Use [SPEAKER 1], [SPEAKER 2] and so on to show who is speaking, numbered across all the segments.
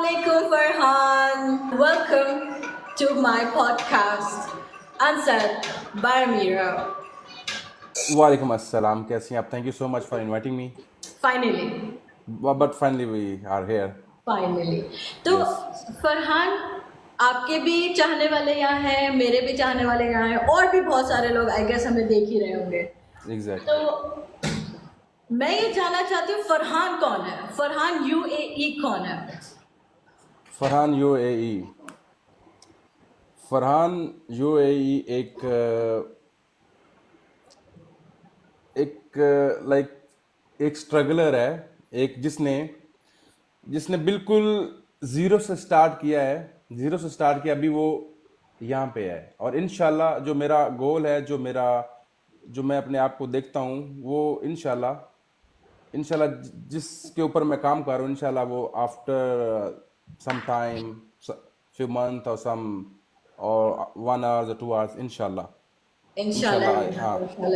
[SPEAKER 1] Assalamualaikum Farhan. Welcome to my podcast, Answered by Mira.
[SPEAKER 2] वालेकुम अस्सलाम, कैसी हैं आप? Thank you so much for inviting me,
[SPEAKER 1] Finally,
[SPEAKER 2] but finally we are here.
[SPEAKER 1] finally. तो
[SPEAKER 2] yes,
[SPEAKER 1] Farhan, आपके भी चाहने वाले यहाँ हैं, मेरे भी चाहने वाले यहाँ हैं, और भी बहुत सारे लोग आई गेस हमें देख ही रहे होंगे.
[SPEAKER 2] एग्जैक्टली.
[SPEAKER 1] तो मैं ये जानना चाहती हूँ, फरहान कौन है? फरहान यूएई कौन है?
[SPEAKER 2] फरहान यूएई. फरहान यूएई एक लाइक एक स्ट्रगलर है, एक जिसने जिसने बिल्कुल ज़ीरो से स्टार्ट किया, अभी वो यहाँ पे है. और इंशाल्लाह जो मेरा गोल है, जो मैं अपने आप को देखता हूँ, वो इंशाल्लाह इंशाल्लाह जिसके ऊपर मैं काम कर रहा हूँ, इंशाल्लाह वो after some time, few month और सम और 1 hours or 2 hours, इंशाल्लाह
[SPEAKER 1] Inshallah,
[SPEAKER 2] इंशाल्लाह. हाँ,
[SPEAKER 1] inshallah.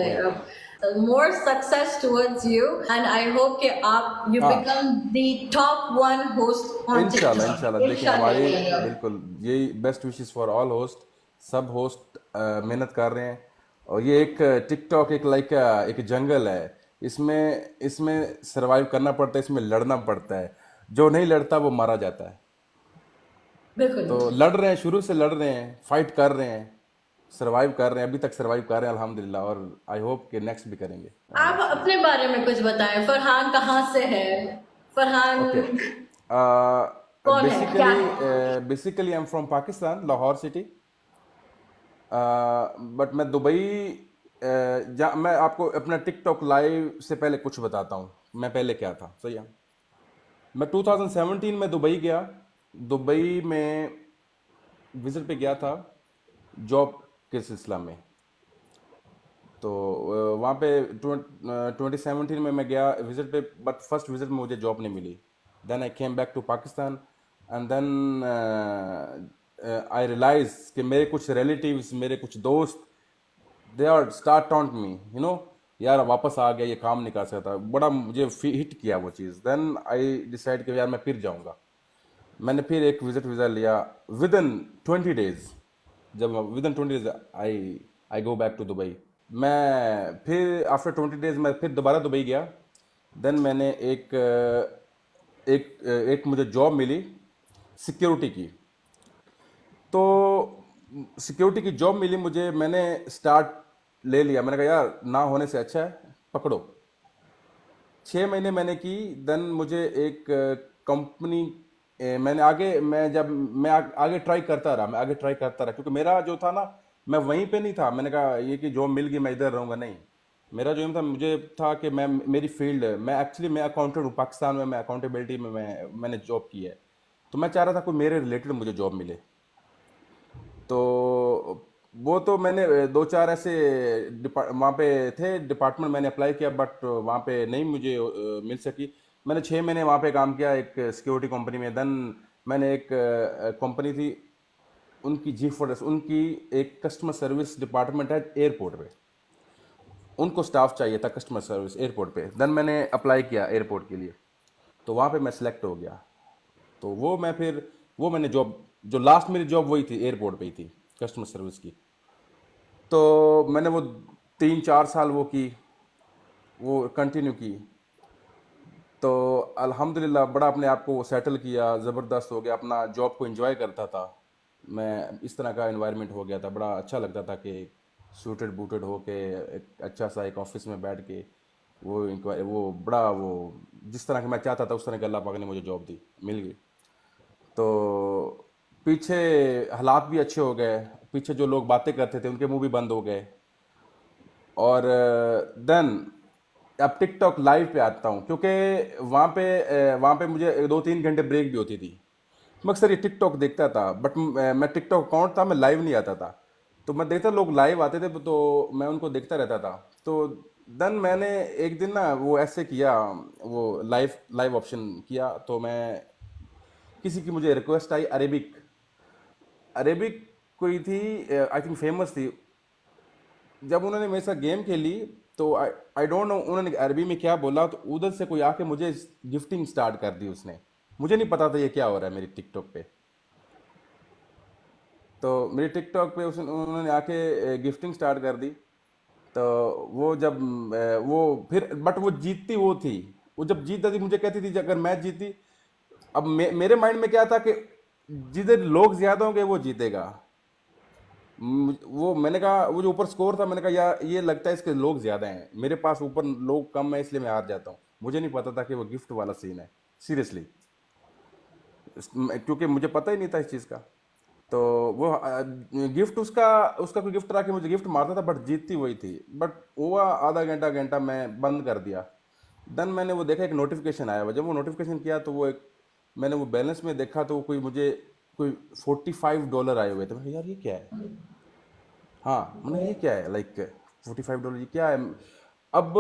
[SPEAKER 2] वही.
[SPEAKER 1] More success towards you, and I hope कि आप you
[SPEAKER 2] हाँ,
[SPEAKER 1] become the top one host on
[SPEAKER 2] इंशाल्लाह
[SPEAKER 1] TikTok.
[SPEAKER 2] इंशाल्लाह. देखिए, हमारी
[SPEAKER 1] Inshallah.
[SPEAKER 2] बिल्कुल यही best wishes for all host. सब होस्ट मेहनत कर रहे हैं, और ये एक टिकटॉक एक लाइक एक जंगल है. इसमें इसमें सरवाइव करना पड़ता है, इसमें लड़ना पड़ता है. जो नहीं लड़ता वो मारा जाता है.
[SPEAKER 1] बिल्कुल.
[SPEAKER 2] तो लड़ रहे हैं, शुरू से लड़ रहे हैं, फाइट कर रहे हैं, सरवाइव कर रहे हैं, अभी तक सरवाइव कर रहे हैं अल्हम्दुलिल्लाह, और आई होप कि नेक्स्ट भी करेंगे.
[SPEAKER 1] आप अपने बारे में कुछ बताएं. फरहान कहाँ से है? फरहान
[SPEAKER 2] ओके.
[SPEAKER 1] कौन है? क्या
[SPEAKER 2] बेसिकली
[SPEAKER 1] है?
[SPEAKER 2] Basically I am from Pakistan, Lahore city. But मैं दुबई, मैं आपको अपना टिकटॉक लाइव से पहले कुछ बताता हूँ, मैं पहले क्या था. सही है. मैं 2017 में दुबई गया. दुबई में विजिट पे गया था, जॉब के सिलसिला में. तो वहाँ पे 2017 में मैं गया विजिट पे, बट फर्स्ट विजिट में मुझे जॉब नहीं मिली. Then I came back to Pakistan, and then I realise कि मेरे कुछ रिलेटिव्स, मेरे कुछ दोस्त, they are start taunt me, यार वापस आ गया, ये काम नहीं कर सकता. बड़ा मुझे हिट किया वो चीज़. देन आई डिसाइड कि यार मैं फिर जाऊंगा. मैंने फिर एक विजिट वीज़ा लिया. विद इन 20 डेज, जब with in 20 days I I go back to Dubai. मैं फिर आफ्टर 20 डेज मैं फिर दोबारा दुबई गया. देन मैंने एक मुझे जॉब मिली सिक्योरिटी की. तो सिक्योरिटी की जॉब मिली मुझे, मैंने स्टार्ट ले लिया. मैंने कहा यार ना होने से अच्छा है पकड़ो. 6 महीने मैंने की. देन मुझे एक कंपनी, मैंने आगे मैं जब मैं आगे ट्राई करता रहा, क्योंकि मेरा जो था ना, मैं वहीं पे नहीं था. मैंने कहा ये कि जॉब मिल गई मैं इधर रहूँगा, नहीं. मेरा जो एम था, मुझे था कि मैं मेरी फील्ड, मैं अकाउंटेंट हूँ. पाकिस्तान में मैं अकाउंटेबिलिटी में मैंने जॉब की है. तो मैं चाह रहा था कोई मेरे रिलेटेड मुझे जॉब मिले. तो वो तो मैंने दो चार ऐसे वहाँ पे थे डिपार्टमेंट, मैंने अप्लाई किया, बट वहाँ पे नहीं मुझे मिल सकी. मैंने 6 महीने वहाँ पे काम किया एक सिक्योरिटी कंपनी में. देन मैंने एक कंपनी थी, उनकी जी फोर्स, उनकी एक कस्टमर सर्विस डिपार्टमेंट है एयरपोर्ट पे. उनको स्टाफ चाहिए था कस्टमर सर्विस एयरपोर्ट पे. देन मैंने अप्लाई किया एयरपोर्ट के लिए. तो वहाँ पे मैं सिलेक्ट हो गया. तो वो मैंने जॉब, जो लास्ट मेरी जॉब वही थी, एयरपोर्ट पे ही थी, कस्टमर सर्विस की. तो मैंने वो 3-4 साल वो की, वो कंटिन्यू की. तो अल्हम्दुलिल्लाह बड़ा अपने आप को सेटल किया, ज़बरदस्त हो गया, अपना जॉब को एंजॉय करता था. मैं इस तरह का एनवायरनमेंट हो गया था, बड़ा अच्छा लगता था कि सूटेड बूटेड हो के एक अच्छा सा एक ऑफिस में बैठ के वो बड़ा वो जिस तरह का मैं चाहता था उस तरह के अल्लाह पाक ने मुझे जॉब दी, मिल गई. तो पीछे हालात भी अच्छे हो गए. पीछे जो लोग बातें करते थे उनके मुंह भी बंद हो गए. और देन अब टिकटॉक लाइव पे आता हूँ, क्योंकि वहाँ पे मुझे 2-3 घंटे ब्रेक भी होती थी. मैं अक्सर ये टिकटॉक देखता था, बट मैं टिकटॉक अकाउंट था, मैं लाइव नहीं आता था. तो मैं देखता लोग लाइव आते थे, तो मैं उनको देखता रहता था. तो देन मैंने एक दिन ना वो ऐसे किया, वो लाइव लाइव ऑप्शन किया. तो मैं किसी की मुझे रिक्वेस्ट आई, अरेबिक अरेबिक कोई थी, आई थिंक फेमस थी. जब उन्होंने मेरे साथ गेम खेली, तो आई डोंट नो उन्होंने अरबी में क्या बोला, तो उधर से कोई आके मुझे गिफ्टिंग स्टार्ट कर दी उसने. मुझे नहीं पता था ये क्या हो रहा है मेरी टिकटॉक पे। तो मेरी टिकटॉक पे उन्होंने आके गिफ्टिंग स्टार्ट कर दी। तो वो जब वो फिर बट वो जीतती वो थी। वो जब जीतती थी मुझे कहती थी अगर मैच जीती। अब मेरे माइंड में क्या था कि जिधर लोग ज्यादा होंगे वो जीतेगा। वो मैंने कहा वो जो ऊपर स्कोर था मैंने कहा यार ये लगता है इसके लोग ज्यादा हैं, मेरे पास ऊपर लोग कम है इसलिए मैं हार जाता हूँ। मुझे नहीं पता था कि वो गिफ्ट वाला सीन है, सीरियसली, क्योंकि मुझे पता ही नहीं था इस चीज़ का। तो वो गिफ्ट उसका उसका कोई गिफ्ट आके मुझे गिफ्ट मारता था बट जीतती वही थी। बट हुआ आधा घंटा घंटा मैं बंद कर दिया। देन मैंने वो देखा एक नोटिफिकेशन आया हुआ, जब वो नोटिफिकेशन किया तो वो एक मैंने वो बैलेंस में देखा तो वो कोई मुझे कोई $45 आए हुए थे। मैं कहा, यार ये क्या है। हाँ मैंने ये क्या है लाइक $45 ये क्या है। अब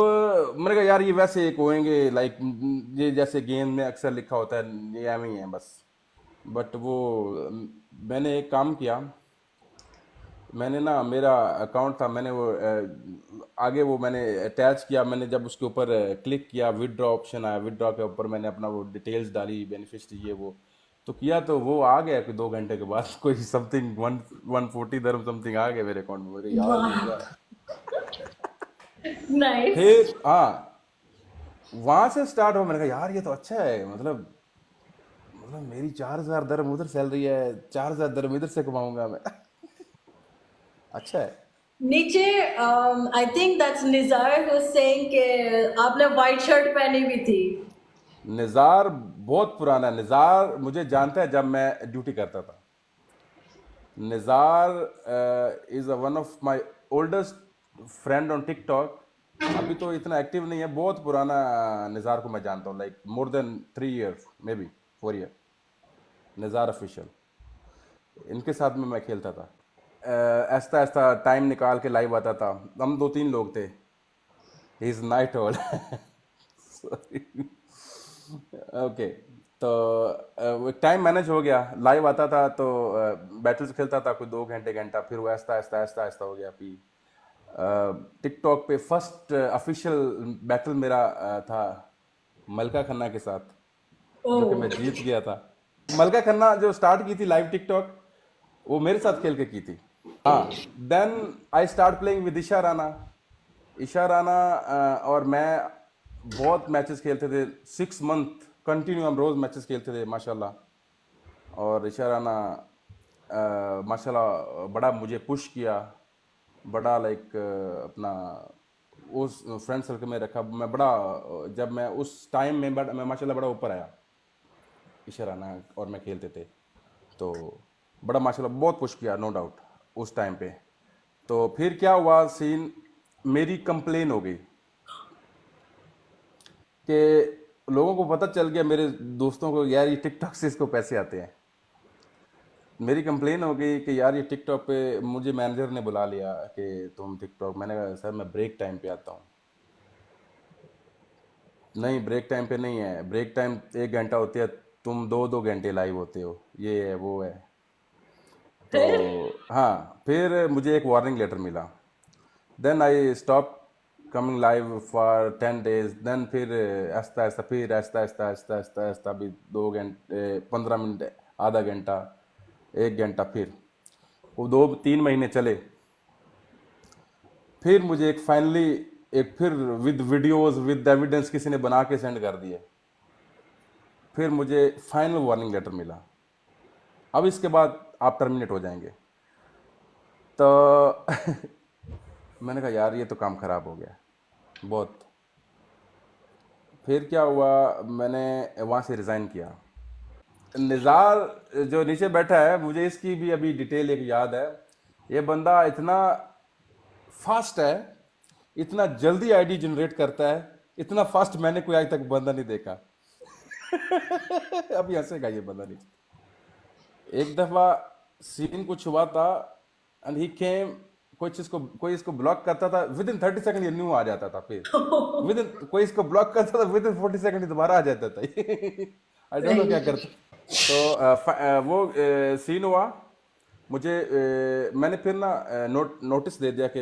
[SPEAKER 2] मैंने कहा यार ये वैसे एक होएंगे लाइक ये जैसे गेम में अक्सर लिखा होता है ये एम ही है बस। बट वो मैंने एक काम किया। मैंने ना मेरा अकाउंट था मैंने वो आगे वो मैंने अटैच किया। मैंने जब उसके ऊपर क्लिक किया विदड्रॉ ऑप्शन आया, विदड्रॉ के ऊपर मैंने अपना वो डिटेल्स डाली बेनिफिशियरी ये वो तो किया तो वो आ गया कि 2 घंटे के बाद कोई समथिंग 140 dirham समथिंग आ गया मेरे अकाउंट में। मेरे यार ये
[SPEAKER 1] वाह,
[SPEAKER 2] क्या है।
[SPEAKER 1] नाइस।
[SPEAKER 2] फिर हाँ वहां से स्टार्ट हुआ। मैंने कहा यार ये तो अच्छा है, मतलब मेरी 4,000 dirham उधर सैलरी है, 4,000 dirham इधर से कमाऊंगा मैं। अच्छा है।
[SPEAKER 1] नीचे I think that's Nizar who saying कि आपने वाइट शर्ट पहनी हुई थी।
[SPEAKER 2] निज़ार बहुत पुराना है। निज़ार मुझे जानता है जब मैं ड्यूटी करता था। Nizar is one of my oldest friend on TikTok. अभी तो इतना एक्टिव नहीं है, बहुत पुराना। निज़ार को मैं जानता हूँ like more than 3 years may be 4 year। Nizar official, इनके साथ में मैं खेलता था। ऐसा ऐसा टाइम निकाल के लाइव आता था। हम 2-3 लोग थे। He is night all. Okay. तो वो टाइम मैनेज हो गया, लाइव आता था तो बैटल्स खेलता था कोई 2 घंटे घंटा, फिर वो ऐसा ऐसा ऐसा ऐसा हो गया। अभी टिकटॉक पे फर्स्ट ऑफिशियल बैटल मेरा था मलका खन्ना के साथ, जो कि
[SPEAKER 1] ओह,
[SPEAKER 2] मैं जीत गया था। मलका खन्ना जो स्टार्ट की थी लाइव टिकटॉक वो मेरे साथ खेल के की थी। हाँ। Then I start playing with Isha Rana. Isha Rana और मैं बहुत मैचेस खेलते थे। 6 month कंटिन्यू हम रोज मैचेस खेलते थे माशाल्लाह। और ईशा राना माशाल्लाह बड़ा मुझे पुश किया, बड़ा लाइक अपना उस फ्रेंड सर्कल में रखा। मैं बड़ा जब मैं उस टाइम में मैं माशाल्लाह बड़ा ऊपर आया। ईशा राना और मैं खेलते थे तो बड़ा माशाल्लाह बहुत पुश किया नो डाउट उस टाइम पे। तो फिर क्या हुआ सीन, मेरी कंप्लेन हो गई कि लोगों को पता चल गया, मेरे दोस्तों को, यार ये टिकटॉक से इसको पैसे आते हैं। मेरी कंप्लेन हो गई कि यार ये टिकटॉक पे मुझे मैनेजर ने बुला लिया कि तुम टिकटॉक। मैंने कहा सर मैं ब्रेक टाइम पे आता हूँ। नहीं ब्रेक टाइम पे नहीं है, ब्रेक टाइम 1 घंटा होती है, तुम 2-2 घंटे लाइव होते हो, ये है वो है। तो
[SPEAKER 1] फिर
[SPEAKER 2] हाँ फिर मुझे एक वार्निंग लेटर मिला। Then I stop coming live for 10 days। Then फिर ऐसा ऐसा फिर ऐसा ऐसा ऐसा ऐसा ऐसा भी 2 घंटे 15 मिनट, आधा घंटा, 1 घंटा, फिर वो 2-3 महीने चले। फिर मुझे एक फाइनली एक फिर विद वीडियोस विद एविडेंस किसी ने बना के सेंड कर दिए। फिर मुझे फाइनल वार्निंग लेटर मिला, अब इसके बाद आप टर्मिनेट हो जाएंगे। तो मैंने कहा यार ये तो काम खराब हो गया बहुत। फिर क्या हुआ, मैंने वहाँ से रिज़ाइन किया। निज़ार जो नीचे बैठा है मुझे इसकी भी अभी डिटेल एक याद है। ये बंदा इतना फास्ट है, इतना जल्दी आईडी जनरेट करता है, इतना फास्ट मैंने कोई आज तक बंदा नहीं देखा। अभी हंसेगा ये बंदा नीचे। एक दफ़ा सीन कुछ हुआ था एंड ही केम, कोई इसको ब्लॉक करता था विद इन 30 सेकंड ये न्यू आ जाता था। फिर विद इन कोई इसको ब्लॉक करता था विद इन 40 सेकंड दोबारा आ जाता था। आई डोंट नो क्या
[SPEAKER 1] सही।
[SPEAKER 2] करता। तो वो सीन हुआ। मुझे मैंने फिर ना नोटिस दे दिया कि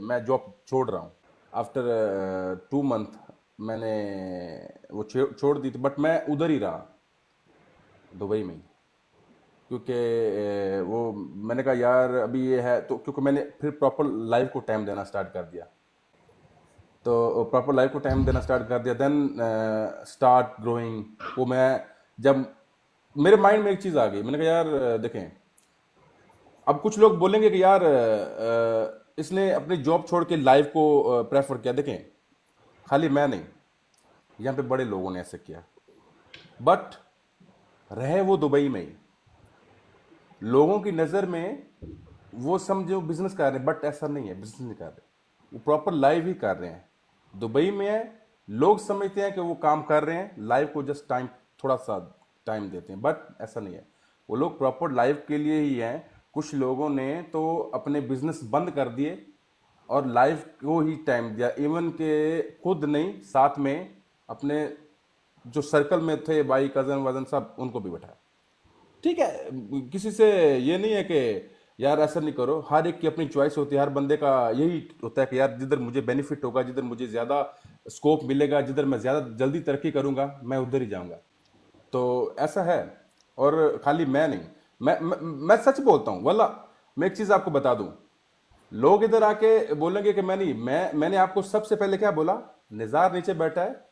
[SPEAKER 2] मैं जॉब छोड़ रहा हूँ। आफ्टर 2 month मैंने वो छोड़ दी थी बट मैं उधर ही रहा। दुबई में ही। क्योंकि वो मैंने कहा यार अभी ये है तो, क्योंकि मैंने फिर प्रॉपर लाइफ को टाइम देना स्टार्ट कर दिया। तो प्रॉपर लाइफ को टाइम देना स्टार्ट कर दिया, देन स्टार्ट ग्रोइंग। वो मैं जब मेरे माइंड में एक चीज़ आ गई, मैंने कहा यार देखें, अब कुछ लोग बोलेंगे कि यार इसने अपनी जॉब छोड़ के लाइफ को प्रेफर किया। देखें, खाली मैं नहीं, यहाँ पे बड़े लोगों ने ऐसे किया, बट रहे वो दुबई में ही। लोगों की नज़र में वो समझे वो बिजनेस कर रहे हैं, बट ऐसा नहीं है, बिजनेस नहीं कर रहे, वो प्रॉपर लाइव ही कर रहे हैं। दुबई में है, लोग समझते हैं कि वो काम कर रहे हैं, लाइव को जस्ट टाइम, थोड़ा सा टाइम देते हैं, बट ऐसा नहीं है। वो लोग प्रॉपर लाइव के लिए ही हैं। कुछ लोगों ने तो अपने बिजनेस बंद कर दिए और लाइव को ही टाइम दिया, इवन के खुद नहीं, साथ में अपने जो सर्कल में थे भाई, कजन वजन, सब उनको भी बैठाया। ठीक है, किसी से ये नहीं है कि यार ऐसा नहीं करो, हर एक की अपनी चॉइस होती है। हर बंदे का यही होता है कि यार जिधर मुझे बेनिफिट होगा, जिधर मुझे ज़्यादा स्कोप मिलेगा, जिधर मैं ज़्यादा जल्दी तरक्की करूंगा, मैं उधर ही जाऊंगा। तो ऐसा है। और खाली मैं नहीं, मैं सच बोलता हूँ वल्ला। मैं एक चीज़ आपको बता दूं, लोग इधर आके बोलेंगे कि मैं नहीं, मैंने आपको सबसे पहले क्या बोला, निज़ार नीचे बैठा है,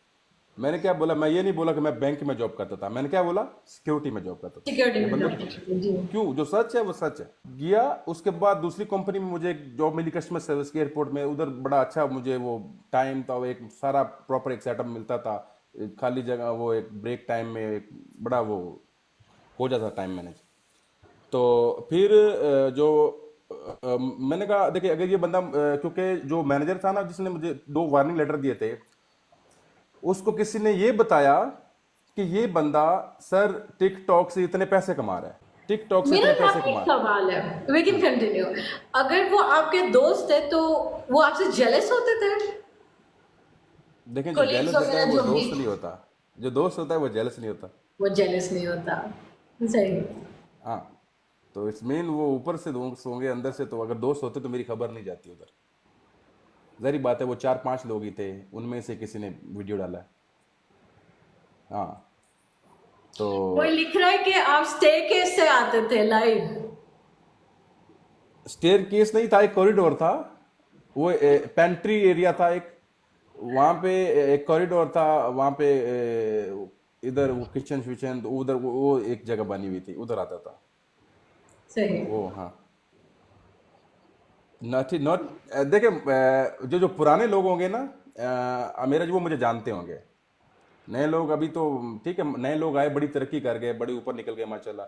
[SPEAKER 2] मैंने क्या बोला, मैं ये नहीं बोला कि मैं बैंक में जॉब करता था, मैंने क्या बोला, सिक्योरिटी में जॉब करता था।
[SPEAKER 1] सिक्योरिटी
[SPEAKER 2] ये
[SPEAKER 1] में
[SPEAKER 2] बंदे,
[SPEAKER 1] जॉब करते हैं, जी।
[SPEAKER 2] क्यों, जो सच है वो सच है। गया, उसके बाद दूसरी कंपनी में मुझे एक जॉब मिली कस्टमर सर्विस के एयरपोर्ट में। उधर बड़ा अच्छा मुझे वो टाइम था, वो एक सारा प्रॉपर एक सेटअप मिलता था। एक खाली जगह, वो एक ब्रेक टाइम में एक बड़ा वो हो जाता टाइम मैनेज। तो फिर मैंने कहा देखिए, अगर ये बंदा क्योंकि जो मैनेजर था ना, जिसने मुझे 2 वार्निंग लेटर दिए थे, उसको किसी ने ये बताया कि ये बंदा सर टिकटॉक से इतने पैसे कमा रहा है, टिकटॉक से
[SPEAKER 1] मेरा
[SPEAKER 2] इतने पैसे
[SPEAKER 1] आपसे एक
[SPEAKER 2] कमा रहा
[SPEAKER 1] सवाल है, वी कैन
[SPEAKER 2] है।
[SPEAKER 1] कंटिन्यू। अगर वो आपके दोस्त है तो वो आपसे जेलस होते थे?
[SPEAKER 2] देखें, जो
[SPEAKER 1] कोलीग्स
[SPEAKER 2] जेलस होता है
[SPEAKER 1] वगैरह
[SPEAKER 2] वो
[SPEAKER 1] जो भी,
[SPEAKER 2] दोस्त नहीं होता, जो दोस्त होता है वो जेलस नहीं होता।
[SPEAKER 1] वो जेलस नहीं होता? सही।
[SPEAKER 2] हाँ, तो इट्स मीन वो ऊपर से दोस्त होंगे, अंदर से तो अगर दोस्त होते तो मेरी खबर नहीं जाती उधर। जहरी बात है, वो 4-5 लोग ही थे, उनमें से किसी ने वीडियो डाला है। हाँ, तो
[SPEAKER 1] कोई लिख रहा है कि आप स्टे केस से आते थे लाइव।
[SPEAKER 2] स्टेयर केस नहीं था, एक कॉरिडोर था। वो पेंट्री एरिया था एक, वहाँ पे एक कॉरिडोर था, वहाँ पे इधर वो किचन विचन, तो उधर वो एक जगह बनी हुई थी, उधर आता था
[SPEAKER 1] सही।
[SPEAKER 2] वो। हाँ, नॉट नॉट देखिए, जो जो पुराने लोग होंगे ना, मेरा जो, वो मुझे जानते होंगे। नए लोग अभी तो ठीक है, नए लोग आए, बड़ी तरक्की कर गए, बड़े ऊपर निकल गए माशाल्लाह।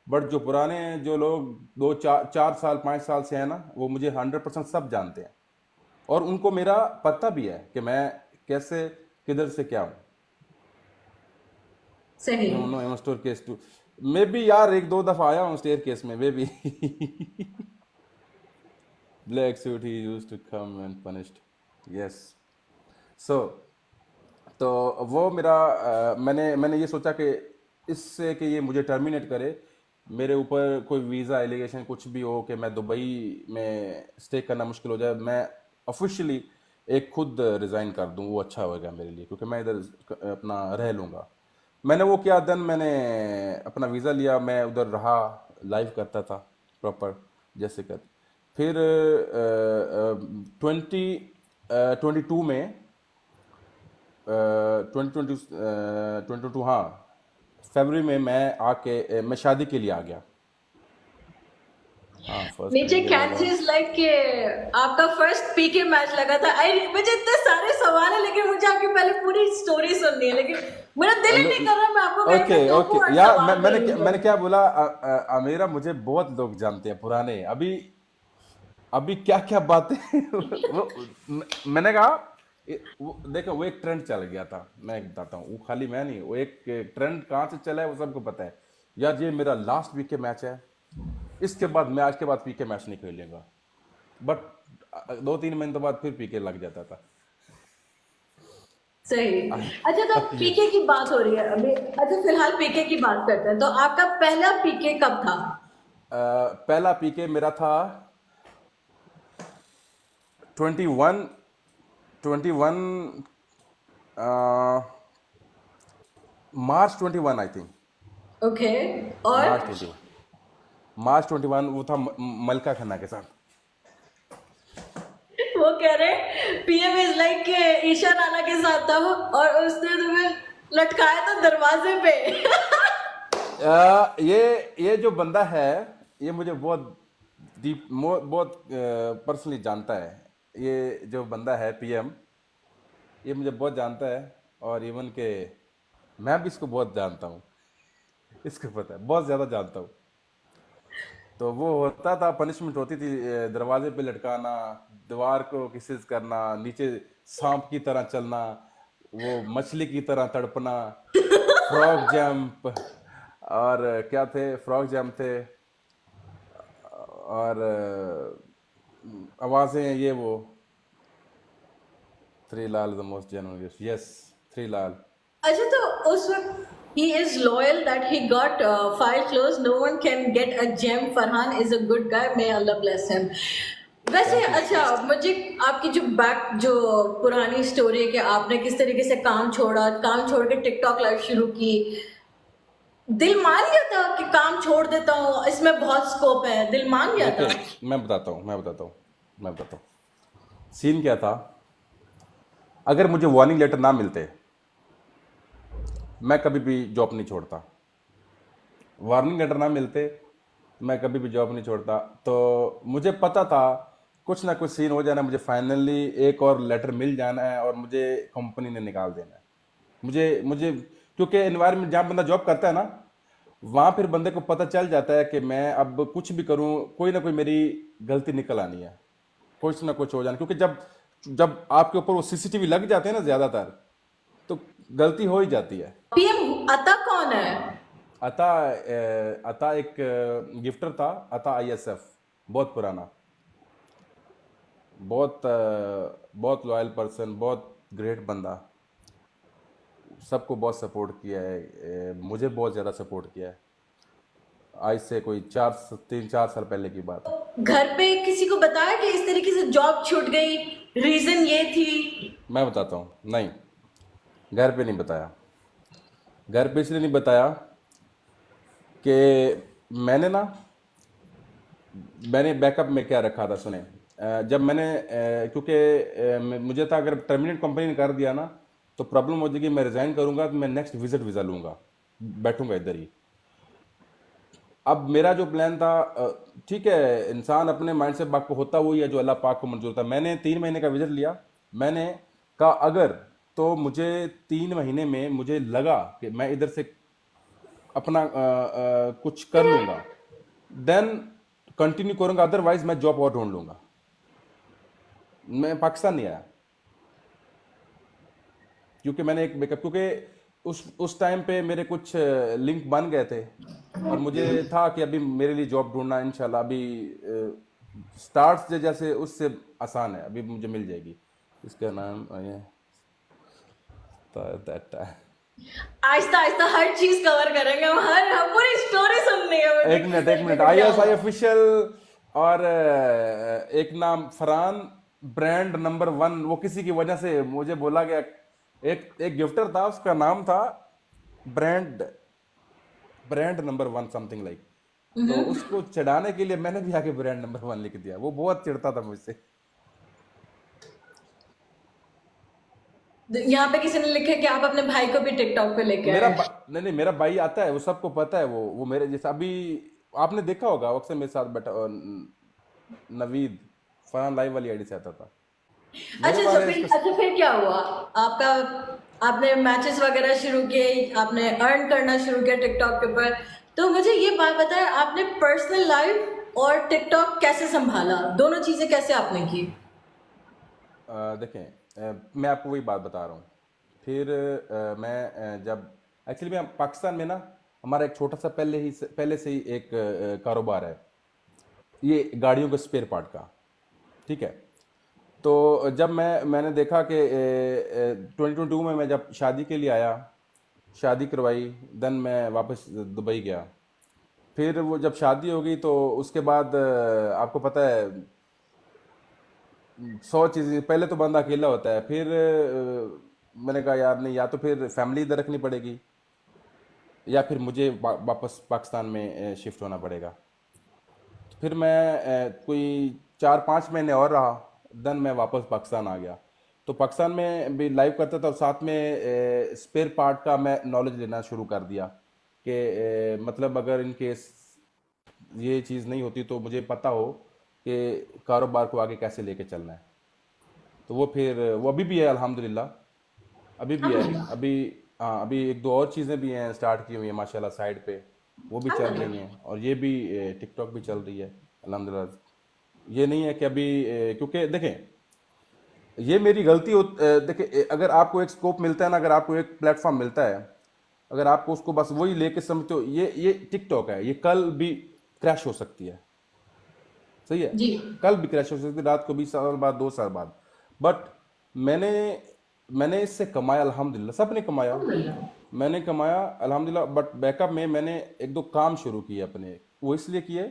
[SPEAKER 2] बट जो पुराने जो लोग 2-4 4 साल 5 साल से हैं ना, वो मुझे 100% सब जानते हैं। और उनको मेरा पता भी है कि मैं कैसे, किधर से क्या हूँ।
[SPEAKER 1] सही।
[SPEAKER 2] No no, am store case too, maybe बी यार 1-2 दफा आया हूँ स्टेयर केस में, मे बी। ब्लैक सूट ही used to come and punished, yes. So तो वो मेरा मैंने मैंने ये सोचा कि इससे कि ये मुझे टर्मिनेट करे, मेरे ऊपर कोई वीज़ा एलिगेशन कुछ भी हो कि मैं दुबई में स्टे करना मुश्किल हो जाए, मैं ऑफिशियली एक खुद रिज़ाइन कर दूं, वो अच्छा होगा मेरे लिए, क्योंकि मैं इधर अपना रह लूँगा। मैंने वो किया, देन मैंने अपना वीज़ा लिया, मैं उधर रहा, लाइव करता था प्रॉपर जैसे कर। फिर 2022 में, 2022, हाँ, फरवरी में मैं आके मैं शादी के लिए आ गया। हाँ, फर्स्ट
[SPEAKER 1] नीचे
[SPEAKER 2] पीके
[SPEAKER 1] कैंसी
[SPEAKER 2] लगा।
[SPEAKER 1] इज लाइक कि आपका फर्स्ट पीके मैच लगा था। आई, मुझे इतने सारे सवाल है लेकिन मुझे आपकी पहले पूरी स्टोरी सुननी है, लेकिन मेरा दिल ही नहीं कर रहा मैं आपको कह
[SPEAKER 2] ओके
[SPEAKER 1] के दो
[SPEAKER 2] ओके
[SPEAKER 1] और
[SPEAKER 2] यार,
[SPEAKER 1] सवाल करूं तो।
[SPEAKER 2] मैंने क्या बोला, मेरा मुझे बहुत लोग जानते हैं पुराने, अभी अभी क्या क्या बातें। मैंने कहा वो देखो, वो एक ट्रेंड चल गया था, मैं एक बताता हूँ, वो खाली मैं नहीं, वो एक ट्रेंड कहाँ से चला है वो सबको पता है। यार ये मेरा लास्ट वीक के मैच है, इसके बाद मैं आज के बाद पीके मैच नहीं खेलूंगा, बट 2-3 महीने बाद फिर पीके लग जाता था।
[SPEAKER 1] सही। अच्छा, तो
[SPEAKER 2] ये
[SPEAKER 1] पीके की बात हो रही है अभी। अच्छा, फिलहाल पीके की बात करते हैं, तो आपका पहला पीके कब था?
[SPEAKER 2] पहला पीके मेरा था 21, 21, मार्च 21 आई थिंक।
[SPEAKER 1] ओके। और
[SPEAKER 2] मार्च 21, मार्च 21 वो था मलका खन्ना के साथ।
[SPEAKER 1] वो कह रहे पीएम इज लाइक के ईशा राणा के साथ था वो, और उसने तुम्हें लटकाया था दरवाजे पे।
[SPEAKER 2] ये जो बंदा है, ये मुझे बहुत डीप बहुत पर्सनली जानता है। ये जो बंदा है पीएम, ये मुझे बहुत जानता है, और इवन के मैं भी इसको बहुत जानता हूँ। इसको पता है, बहुत ज़्यादा जानता हूँ। तो वो होता था, पनिशमेंट होती थी, दरवाजे पे लटकाना, दीवार को किसेस करना, नीचे सांप की तरह चलना, वो मछली की तरह तड़पना, फ्रॉग जंप, और क्या थे, फ्रॉग जंप थे, और आवाजें ये वो, थ्री लाल the most genuine, yes, three लाल।
[SPEAKER 1] अच्छा, तो उस वक्त he is loyal that he got file closed. No one can get a gem. Farhan is a good guy. May Allah bless him. वैसे
[SPEAKER 2] थैंक यू सो
[SPEAKER 1] अच्छा,
[SPEAKER 2] much.
[SPEAKER 1] मुझे आपकी जो पुरानी स्टोरी है कि आपने किस तरीके से काम छोड़ा, काम छोड़ के टिकटॉक लाइव शुरू की, दिल मान गया था कि काम छोड़ देता हूँ, इसमें बहुत स्कोप है, दिल मान गया था?
[SPEAKER 2] देखिए, मैं बताता हूँ सीन क्या था। अगर मुझे वार्निंग लेटर ना मिलते, मैं कभी भी जॉब नहीं छोड़ता। वार्निंग लेटर ना मिलते, मैं कभी भी जॉब नहीं छोड़ता। तो मुझे पता था कुछ ना कुछ सीन हो जाना, मुझे फाइनली एक और लेटर मिल जाना है और मुझे कंपनी ने निकाल देना है। मुझे मुझे क्योंकि एनवायरनमेंट जहाँ बंदा जॉब करता है ना, वहाँ फिर बंदे को पता चल जाता है कि मैं अब कुछ भी करूँ, कोई ना कोई मेरी गलती निकल आनी है, कुछ ना कुछ हो जाना। क्योंकि जब जब आपके ऊपर वो सीसीटीवी लग जाते हैं ना ज़्यादातर, तो गलती हो ही जाती है।
[SPEAKER 1] पीएम अता कौन है?
[SPEAKER 2] अता एक गिफ्टर था, अता आईएसएफ, बहुत पुराना, बहुत लॉयल पर्सन, बहुत ग्रेट बंदा, सबको बहुत सपोर्ट किया है, मुझे बहुत ज़्यादा सपोर्ट किया है। आज से कोई 3-4 साल पहले की बात है।
[SPEAKER 1] घर पे किसी को बताया कि इस तरीके से जॉब छूट गई, रीजन ये थी?
[SPEAKER 2] मैं बताता हूँ, नहीं, घर पे नहीं बताया। घर पे इसलिए नहीं बताया कि मैंने मैंने बैकअप में क्या रखा था, सुने। जब मैंने क्योंकि मुझे था अगर टर्मिनेट कंपनी ने कर दिया ना, तो प्रॉब्लम हो जाएगी, मैं रिज़ाइन करूंगा तो मैं नेक्स्ट विजिट वीज़ा लूंगा, बैठूंगा इधर ही। अब मेरा जो प्लान था, ठीक है, इंसान अपने माइंड से पाक को होता वही है जो अल्लाह पाक को मंजूर था। मैंने 3 महीने का विजिट लिया। मैंने कहा अगर, तो मुझे 3 महीने में मुझे लगा कि मैं इधर से अपना कुछ कर लूंगा, देन कंटिन्यू करूंगा, अदरवाइज मैं जॉब और ढूंढ लूंगा। मैं पाकिस्तान नहीं आया क्योंकि मैंने एक बैकअप, क्योंकि उस टाइम पे मेरे कुछ लिंक बन गए थे, और मुझे था कि अभी मेरे लिए जॉब ढूंढना इंशाल्लाह अभी स्टार्ट से जैसे उससे आसान है, अभी मुझे मिल जाएगी। इसका नाम ये दैट।
[SPEAKER 1] आहिस्ता आहिस्ता हर चीज कवर करेंगे हम, हम पूरी स्टोरी सुननी है मुझे
[SPEAKER 2] एक
[SPEAKER 1] कि
[SPEAKER 2] मिनट, एक
[SPEAKER 1] सच
[SPEAKER 2] मिनट,
[SPEAKER 1] में क्या
[SPEAKER 2] आईएसआई
[SPEAKER 1] हुआ।
[SPEAKER 2] ऑफिशियल, और एक नाम फरहान, ब्रांड नंबर 1, वो किसी की वजह से मुझे बोला गया। एक एक गिफ्टर था, उसका नाम था brand brand number 1 something like. तो उसको चिढ़ाने के लिए मैंने भी आके ब्रांड नंबर 1 लिख दिया। वो बहुत चिढ़ता था मुझसे।
[SPEAKER 1] यहाँ पे किसी ने लिखा कि आप अपने भाई को भी टिकटॉक पे लेके आए।
[SPEAKER 2] नहीं नहीं, मेरा भाई आता है, वो सबको पता है। वो मेरे जैसा अभी आपने देखा होगा, अक्सर मेरे साथ बैठा, नवीद, फरहान लाइव वाली आईडी से आता था मेरे
[SPEAKER 1] अच्छा,
[SPEAKER 2] बारे इसका।
[SPEAKER 1] अच्छा फिर क्या हुआ आपका? आपने मैचेस वगैरह शुरू किए, आपने अर्न करना शुरू किया टिकटॉक के ऊपर। तो मुझे ये बात बताएं, आपने पर्सनल लाइफ और टिकटॉक कैसे संभाला, दोनों चीजें कैसे आपने की?
[SPEAKER 2] देखें, मैं आपको वही बात बता रहा हूँ। फिर मैं जब एक्चुअली मैं पाकिस्तान में ना, हमारा एक छोटा सा पहले से ही एक कारोबार है, ये गाड़ियों के स्पेयर पार्ट का, ठीक है। तो जब मैंने देखा कि 2022 में मैं जब शादी के लिए आया, शादी करवाई, देन मैं वापस दुबई गया। फिर वो जब शादी हो गई तो उसके बाद आपको पता है 100 चीज़ें, पहले तो बंदा अकेला होता है, फिर मैंने कहा यार नहीं, या तो फिर फैमिली इधर रखनी पड़ेगी, या फिर मुझे वापस पाकिस्तान में शिफ्ट होना पड़ेगा। फिर मैं कोई 4-5 महीने और रहा, देन मैं वापस पाकिस्तान आ गया। तो पाकिस्तान में भी लाइव करता था और साथ में स्पेयर पार्ट का मैं नॉलेज लेना शुरू कर दिया कि मतलब अगर इन केस ये चीज़ नहीं होती तो मुझे पता हो कि कारोबार को आगे कैसे लेके चलना है। तो वो फिर वो अभी भी है अल्हम्दुलिल्लाह, अभी भी है।
[SPEAKER 1] अल्हम्दुलिल्लाह।
[SPEAKER 2] अभी हाँ, अभी एक दो और चीज़ें भी हैं स्टार्ट की हुई हैं माशाल्लाह साइड पे, वो भी चल रही
[SPEAKER 1] अल्हम्दुलिल्लाह।
[SPEAKER 2] हैं, और ये भी टिकटॉक भी चल रही है अल्हम्दुलिल्लाह। ये नहीं है कि अभी क्योंकि देखें, ये मेरी गलती हो, देखिए अगर आपको एक स्कोप मिलता है ना, अगर आपको एक प्लेटफॉर्म मिलता है, अगर आपको उसको बस वही लेके समझते हो, ये टिकटॉक है, ये कल भी क्रैश हो सकती है, सही है,
[SPEAKER 1] जी।
[SPEAKER 2] कल भी क्रैश हो सकती है, रात को 20 साल बाद 2 साल बाद। बट मैंने मैंने इससे कमाया अल्हम्दुलिल्लाह, सबने कमाया,
[SPEAKER 1] अल्हम्दुलिल्लाह।
[SPEAKER 2] मैंने कमाया अल्हम्दुलिल्लाह। बट बैकअप में मैंने एक दो काम शुरू किए अपने, वो इसलिए किए,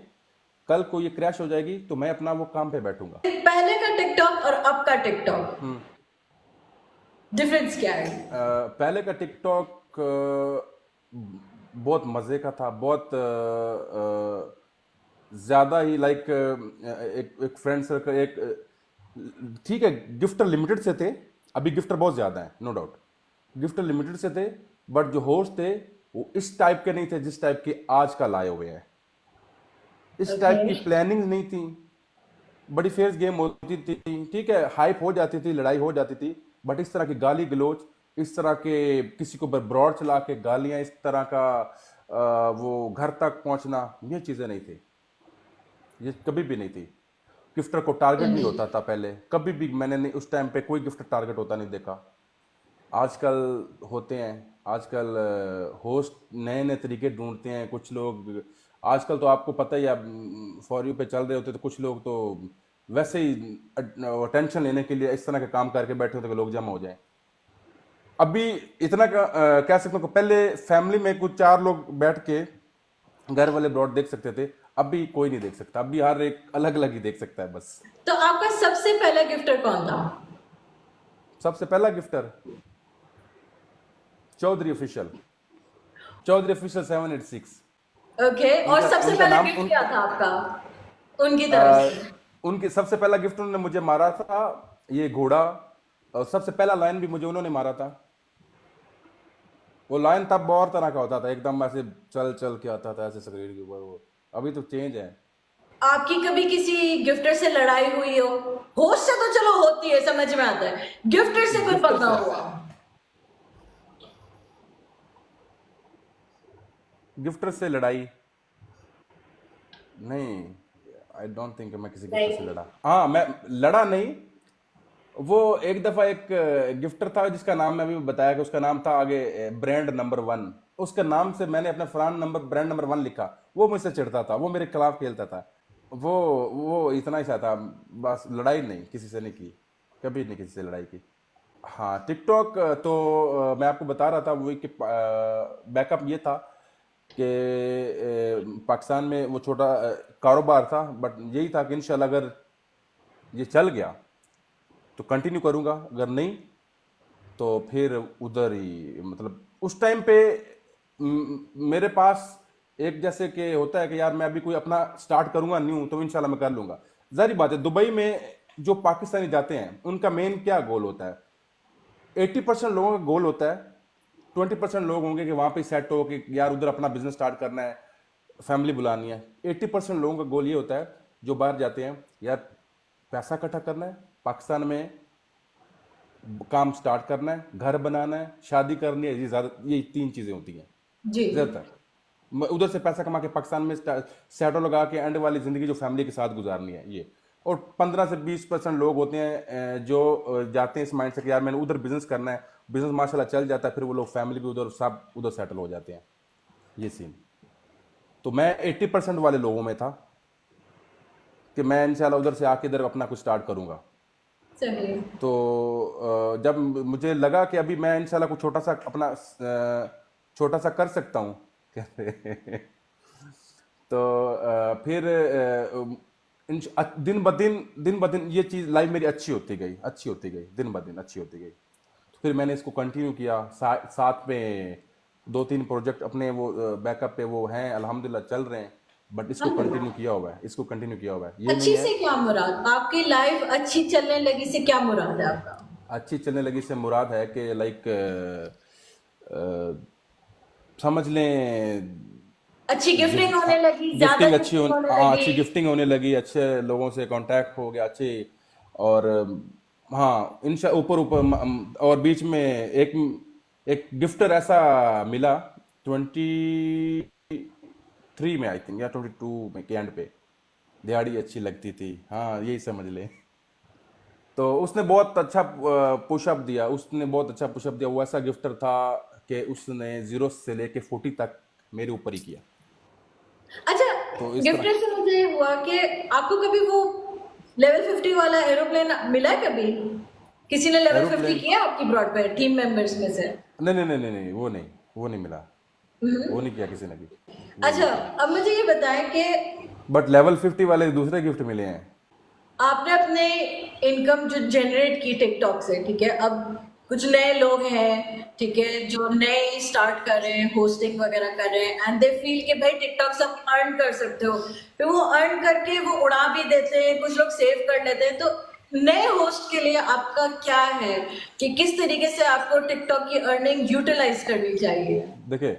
[SPEAKER 2] कल को ये क्रैश हो जाएगी तो मैं अपना वो काम पे बैठूंगा।
[SPEAKER 1] पहले का टिकटॉक और अब का टिकटॉक डिफरेंस क्या है?
[SPEAKER 2] पहले का टिकटॉक बहुत मज़े का था, बहुत ज़्यादा ही लाइक एक एक फ्रेंड सर्कल, एक ठीक है, गिफ्टर लिमिटेड से थे, अभी गिफ्टर बहुत ज़्यादा हैं नो डाउट, गिफ्टर लिमिटेड से थे, बट जो होस्ट थे वो इस टाइप के नहीं थे जिस टाइप के आजकल आए हुए हैं। इस
[SPEAKER 1] ओके।
[SPEAKER 2] टाइप की प्लानिंग नहीं थी, बड़ी फेयर्स गेम होती थी, ठीक है, हाइप हो जाती थी, लड़ाई हो जाती थी, बट इस तरह की गाली गलौज, इस तरह के किसी को ब्रॉड चला के गालियां, इस तरह का वो घर तक पहुंचना, ये चीज़ें नहीं थी, ये कभी भी नहीं थी। गिफ्टर को टारगेट नहीं होता था पहले, कभी भी मैंने नहीं, उस टाइम पे कोई गिफ्टर टारगेट होता नहीं देखा। आजकल होते हैं, आजकल होस्ट नए नए तरीके ढूंढते हैं कुछ लोग। आजकल तो आपको पता ही, आप फॉर यू पे चल रहे होते तो कुछ लोग तो वैसे ही अटेंशन लेने के लिए इस तरह के काम करके बैठे होते कि लोग जमा हो जाएं। अभी इतना कह सकते हो कि पहले फैमिली में कुछ 4 लोग बैठ के घर वाले ब्रॉड देख सकते थे, अभी कोई नहीं देख सकता, अभी हर एक अलग अलग ही देख सकता है बस।
[SPEAKER 1] तो आपका सबसे पहला गिफ्टर कौन था?
[SPEAKER 2] सबसे पहला gifter Chaudhary official, Chaudhary official 786।
[SPEAKER 1] Okay, और
[SPEAKER 2] उनका
[SPEAKER 1] सबसे
[SPEAKER 2] उनका
[SPEAKER 1] पहला
[SPEAKER 2] नाम
[SPEAKER 1] गिफ्ट
[SPEAKER 2] उन
[SPEAKER 1] क्या था आपका उनकी तरफ
[SPEAKER 2] आ,
[SPEAKER 1] से?
[SPEAKER 2] उनके सबसे पहला गिफ्ट उन्होंने मुझे मारा था, ये घोड़ा, और सबसे पहला लाइन भी मुझे उन्होंने मारा था। वो लाइन तब और तरह का होता था, एकदम ऐसे चल चल के आता था ऐसे स्क्रीन के ऊपर वो, अभी तो चेंज है।
[SPEAKER 1] आपकी कभी किसी गिफ्टर से लड़ाई हुई हो? होस्ट से तो चलो होती है, समझ में आता है, गिफ्टर से कोई
[SPEAKER 2] गिफ्टर
[SPEAKER 1] पंगा
[SPEAKER 2] से,
[SPEAKER 1] हुआ?
[SPEAKER 2] गिफ्टर से लड़ाई नहीं, आई डोंट थिंक मैं किसी गिफ्टर से
[SPEAKER 1] नहीं।
[SPEAKER 2] लड़ा, हाँ मैं लड़ा नहीं। वो एक दफा एक गिफ्टर था जिसका नाम मैं अभी बताया कि उसका नाम था आगे ब्रांड नंबर 1, उसके नाम से मैंने अपना फलान नंबर ब्रांड नंबर 1 लिखा, वो मुझसे चिढ़ता था, वो मेरे खिलाफ खेलता था। वो वो इतना ही सा था, बस लड़ाई नहीं किसी से नहीं की, कभी नहीं किसी से लड़ाई की। हाँ टिकटॉक तो मैं आपको बता रहा था वही कि बैकअप ये था कि पाकिस्तान में वो छोटा कारोबार था, बट यही था कि इंशाल्लाह अगर ये चल गया तो कंटिन्यू करूंगा, अगर नहीं तो फिर उधर ही, मतलब उस टाइम पे मेरे पास एक जैसे कि होता है कि यार मैं अभी कोई अपना स्टार्ट करूंगा न्यू तो इंशाल्लाह मैं कर लूंगा। जाहिर बात है, दुबई में जो पाकिस्तानी जाते हैं उनका मेन क्या गोल होता है, 80% लोगों का गोल होता है, 20% लोग होंगे कि वहां पे सेट हो कि यार उधर अपना बिजनेस स्टार्ट करना है, फैमिली बुलानी है। 80% लोगों का गोल ये होता है जो बाहर जाते हैं, यार पैसा इकट्ठा करना है, पाकिस्तान में काम स्टार्ट करना है, घर बनाना है, शादी करनी है, ये ज्यादा, ये 3 चीजें होती हैं
[SPEAKER 1] जी।
[SPEAKER 2] ज्यादातर। उधर से पैसा कमा के पाकिस्तान में सेटो लगा के एंड वाली जिंदगी जो फैमिली के साथ गुजारनी है ये। और 15 से 20% लोग होते हैं जो जाते हैं इस माइंड से कि यार मैंने उधर बिजनेस करना है, बिजनेस माशाल्लाह चल जाता है, फिर वो लोग फैमिली भी उधर सब उधर सेटल हो जाते हैं, ये सीन। तो मैं 80% वाले लोगों में था कि मैं इंशाल्लाह उधर से आके इधर अपना कुछ स्टार्ट करूंगा।
[SPEAKER 1] सही।
[SPEAKER 2] तो जब मुझे लगा कि अभी मैं इंशाल्लाह कुछ छोटा सा अपना छोटा सा कर सकता हूँ तो फिर दिन ब दिन ये चीज़ लाइफ मेरी अच्छी होती गई, दिन ब दिन अच्छी होती गई। तो फिर मैंने इसको कंटिन्यू किया, साथ में 2-3 प्रोजेक्ट अपने वो बैकअप पे वो हैं, अल्हम्दुलिल्लाह चल रहे हैं, बट इसको कंटिन्यू
[SPEAKER 1] अल्हम्दुलिल्लाह।
[SPEAKER 2] किया हुआ है, इसको कंटिन्यू किया हुआ है। ये नहीं
[SPEAKER 1] अच्छी
[SPEAKER 2] है।
[SPEAKER 1] से क्या मुराद, आपकी लाइफ अच्छी चलने लगी से क्या मुराद है आपका?
[SPEAKER 2] अच्छी चलने लगी से मुराद है कि लाइक समझ लें,
[SPEAKER 1] अच्छी गिफ्टिंग होने लगी, ज्यादा
[SPEAKER 2] गिफ्टिंग अच्छी हो,
[SPEAKER 1] गिफ्टिंग होने
[SPEAKER 2] हाँ
[SPEAKER 1] लगी।
[SPEAKER 2] अच्छी गिफ्टिंग होने लगी, अच्छे लोगों से कांटेक्ट हो गया अच्छे। और हाँ इंशा ऊपर ऊपर और बीच में एक एक गिफ्टर ऐसा मिला 23 में आई थिंक, या 22 में के एंड पे। दिहाड़ी अच्छी लगती थी, हाँ यही समझ ले। तो उसने बहुत अच्छा पुशअप दिया, उसने बहुत अच्छा पुशअप दिया। वो ऐसा गिफ्टर था कि उसने 0 से लेके 40 तक मेरे ऊपर ही किया।
[SPEAKER 1] अच्छा,
[SPEAKER 2] तो इस तरह
[SPEAKER 1] गिफ्टेड से मुझे ये हुआ कि आपको कभी वो लेवल 50 वाला एरोप्लेन मिला है कभी? किसी ने लेवल 50
[SPEAKER 2] एरोप्लेन,
[SPEAKER 1] किया आपकी ब्रॉड पे टीम मेंबर्स में से?
[SPEAKER 2] नहीं नहीं नहीं नहीं नहीं, वो नहीं मिला। वो नहीं किया किसी ने भी, वो नहीं
[SPEAKER 1] अच्छा,
[SPEAKER 2] किया।
[SPEAKER 1] अब मुझे ये बताएं कि
[SPEAKER 2] बट लेवल 50 वाले दूसरे गिफ्ट मिले हैं।
[SPEAKER 1] आपने अपने इनकम जो जनरेट की टिकटॉक से, ठीक है, अब कुछ नए लोग हैं, ठीक है, जो नए स्टार्ट कर रहे हैं, होस्टिंग वगैरह कर रहे हैं, एंड दे फील कि भाई टिकटॉक से आप अर्न कर सकते हो, फिर वो अर्न करके वो उड़ा भी देते हैं, कुछ लोग सेव कर लेते हैं। तो नए होस्ट के लिए आपका क्या है कि किस तरीके से आपको टिकटॉक की अर्निंग यूटिलाइज करनी चाहिए?
[SPEAKER 2] देखिए,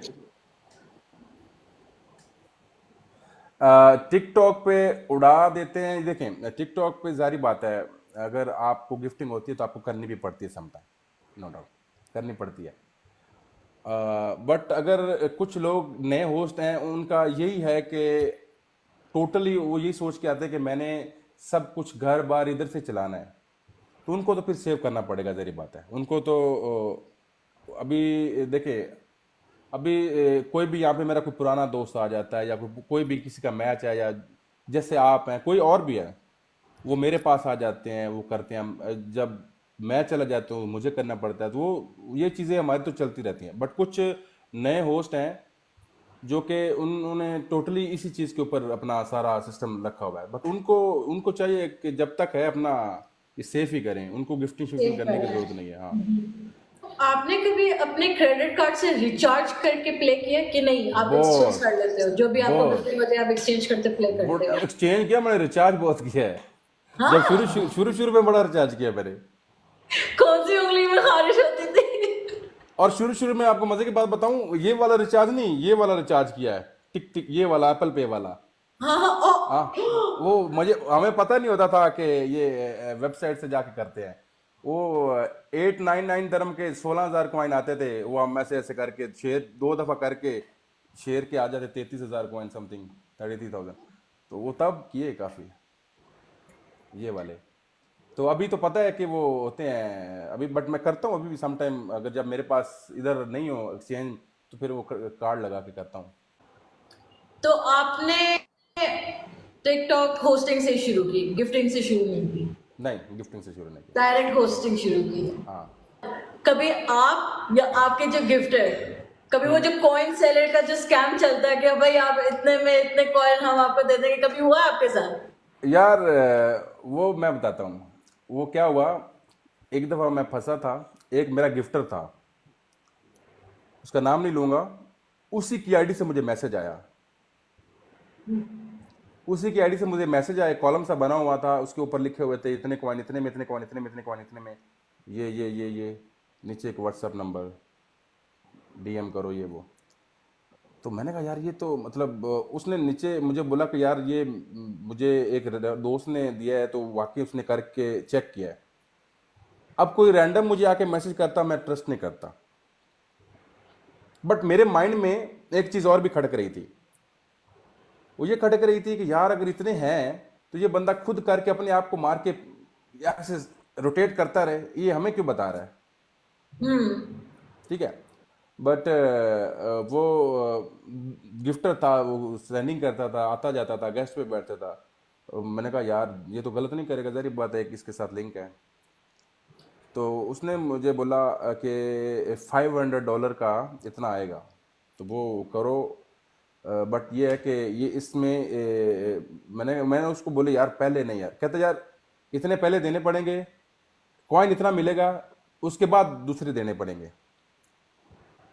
[SPEAKER 2] टिकटॉक पे उड़ा देते हैं। देखें, टिकटॉक पे जारी बात है, अगर आपको गिफ्टिंग होती है तो आपको करनी भी पड़ती है समटाइम, नो डाउट करनी पड़ती है। बट अगर कुछ लोग नए होस्ट हैं, उनका यही है कि टोटली वो यही सोच के आते हैं कि मैंने सब कुछ घर बार इधर से चलाना है, तो उनको तो फिर सेव करना पड़ेगा, जरी बात है। उनको तो अभी देखिए, अभी कोई भी यहाँ पे मेरा कोई पुराना दोस्त आ जाता है, या कोई भी किसी का मैच है, या जैसे आप हैं, कोई और भी है, वो मेरे पास आ जाते हैं, वो करते हैं। जब मैं चला जाता हूँ मुझे करना पड़ता है, तो वो ये चीज़ें हमारी तो चलती रहती हैं। बट कुछ नए होस्ट हैं जो कि उन्होंने टोटली इसी चीज़ के ऊपर अपना सारा सिस्टम रखा हुआ है। बट उनको उनको चाहिए कि जब तक है अपना ये सेफ ही करें, उनको गिफ्टिंग शिफ्टिंग
[SPEAKER 1] सेव
[SPEAKER 2] करने की
[SPEAKER 1] करना
[SPEAKER 2] जरूरत
[SPEAKER 1] है।
[SPEAKER 2] नहीं है। हाँ,
[SPEAKER 1] आपने कभी अपने क्रेडिट कार्ड से रिचार्ज करके प्ले किया कि नहीं? आप एक्सचेंज
[SPEAKER 2] बहुत
[SPEAKER 1] कर लेते हो जो भी आपको
[SPEAKER 2] बहुत
[SPEAKER 1] गिफ्टिंग होती है, आप एक्सचेंज करते प्ले
[SPEAKER 2] वो
[SPEAKER 1] करते हो?
[SPEAKER 2] एक्सचेंज किया मैंने, रिचार्ज बहुत किया है। जब
[SPEAKER 1] हाँ।
[SPEAKER 2] शुरू में बड़ा रिचार्ज किया मैंने।
[SPEAKER 1] कौन सी उंगली में खारिश होती थी?
[SPEAKER 2] और शुरू में आपको मजे की बात बताऊं, ये वाला रिचार्ज नहीं, ये वाला रिचार्ज किया है, टिक टिक, ये वाला एप्पल पे वाला।
[SPEAKER 1] हाँ हाँ।
[SPEAKER 2] हाँ, वो मुझे हमें पता नहीं होता था कि ये वेबसाइट से जाके करते हैं। वो 899 दरम के 16,000 कॉइन आते थे, वो हम ऐसे ऐसे करके शेयर 2 दफा करके शेयर के आ जाते 33,000 कॉइन समथिंग, 33,000। तो वो तब किए काफी, ये वाले। तो अभी तो पता है कि वो होते हैं अभी, बट मैं करता हूँ अभी भी सम टाइम, अगर जब मेरे पास इधर नहीं हो एक्सचेंज, तो फिर वो कार्ड लगा के करता हूँ।
[SPEAKER 1] तो आपने टिकटॉक होस्टिंग से शुरू की, गिफ्टिंग से शुरू नहीं की?
[SPEAKER 2] नहीं, गिफ्टिंग से शुरू नहीं किया।
[SPEAKER 1] डायरेक्ट होस्टिंग शुरू की है।
[SPEAKER 2] हाँ।
[SPEAKER 1] कभी आप या आपके जो गिफ्ट है, कभी वो जो कॉइन सेलर का जो स्कैम चलता है कि भाई आप इतने में इतने कॉइन हम आपको दे देंगे, कभी हुआ है आपके साथ?
[SPEAKER 2] यार वो मैं बताता हूँ, वो क्या हुआ। एक दफ़ा मैं फंसा था, एक मेरा गिफ्टर था, उसका नाम नहीं लूँगा। उसी की आईडी से मुझे मैसेज आया, उसी की आईडी से मुझे मैसेज आया, कॉलम सा बना हुआ था, उसके ऊपर लिखे हुए थे इतने कॉइन, इतने में, इतने कॉइन, इतने में, इतने कॉइन, इतने में, ये नीचे एक व्हाट्सएप नंबर, डीएम करो, ये वो। तो मैंने कहा यार ये तो मतलब उसने नीचे मुझे बोला कि यार ये मुझे एक दोस्त ने दिया है, तो वाकई उसने करके चेक किया है। अब कोई रैंडम मुझे आके मैसेज करता, मैं ट्रस्ट नहीं करता। बट मेरे माइंड में एक चीज़ और भी खटक रही थी। वो ये खटक रही थी कि यार अगर इतने हैं तो ये बंदा खुद करके अपने आप को मार के यार से रोटेट करता रहे, ये हमें क्यों बता रहा है?
[SPEAKER 1] हम्म।
[SPEAKER 2] ठीक है। बट वो गिफ्टर था, वो सेंडिंग करता था, आता जाता था, गेस्ट पे बैठता था। मैंने कहा यार ये तो गलत नहीं करेगा, जरी बात है कि इसके साथ लिंक है। तो उसने मुझे बोला कि $500 का इतना आएगा, तो वो करो। बट ये है कि ये इसमें मैंने उसको बोले यार पहले नहीं यार, कहता यार इतने पहले देने पड़ेंगे, कॉइन इतना मिलेगा, उसके बाद दूसरे देने पड़ेंगे।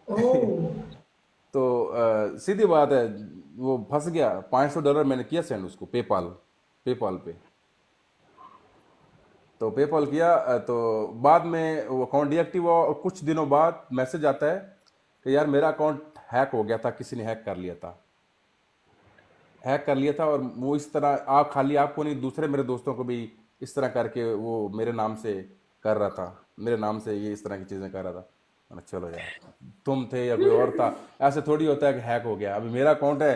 [SPEAKER 1] ओह।
[SPEAKER 2] तो सीधी बात है, वो फंस गया। $500 मैंने किया सेंड उसको, पेपाल पेपाल पे। तो पेपाल किया, तो बाद में वो अकाउंट डीएक्टिव हुआ, और कुछ दिनों बाद मैसेज आता है कि यार मेरा अकाउंट हैक हो गया था, किसी ने हैक कर लिया था, हैक कर लिया था। और वो इस तरह, आप खाली आपको नहीं, दूसरे मेरे दोस्तों को भी इस तरह करके वो मेरे नाम से कर रहा था, मेरे नाम से ये इस तरह की चीज़ें कर रहा था। मैंने चलो यार, तुम थे या कोई और था, ऐसे थोड़ी होता है कि हैक हो गया। अभी मेरा अकाउंट है,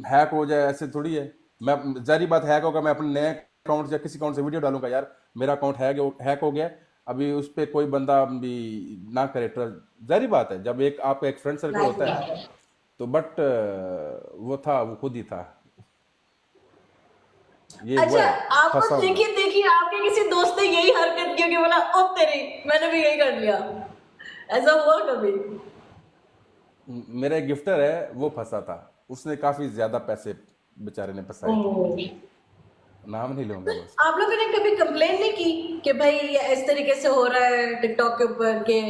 [SPEAKER 2] हैक हो जाए ऐसे थोड़ी है। मैं, जारी बात, हैक होगा, मैं अपने नए अकाउंट या किसी अकाउंट से वीडियो डालूंगा, यार मेरा अकाउंट हैक हो गया। अभी उस पर कोई बंदा भी ना करे ट्रस्ट, जारी बात है। जब एक आपका एक फ्रेंड सर्कल
[SPEAKER 1] जाहिर
[SPEAKER 2] होता
[SPEAKER 1] बात
[SPEAKER 2] है,
[SPEAKER 1] है।
[SPEAKER 2] तो बट वो था, वो खुद ही था, ये हुआ
[SPEAKER 1] अच्छा,
[SPEAKER 2] है,
[SPEAKER 1] आपको
[SPEAKER 2] फंसा हुआ है।
[SPEAKER 1] देखिए देखिए आपके किसी दोस्त ने यही हरकत की कि बोला ओ तेरी, मैंने भी यही कर लिया, ऐसा हुआ कभी?
[SPEAKER 2] मेरा एक गिफ्टर है, वो फंसा था, उसने काफी ज्यादा पैसे बेचारे ने फंसाए थे।
[SPEAKER 1] ओह।
[SPEAKER 2] नाम नहीं लूंगा मैं उसका।
[SPEAKER 1] आप लोगों ने कभी कंप्लेन नहीं की कि भाई ये इस तरीके से हो रहा है टिकटॉक के ऊपर के?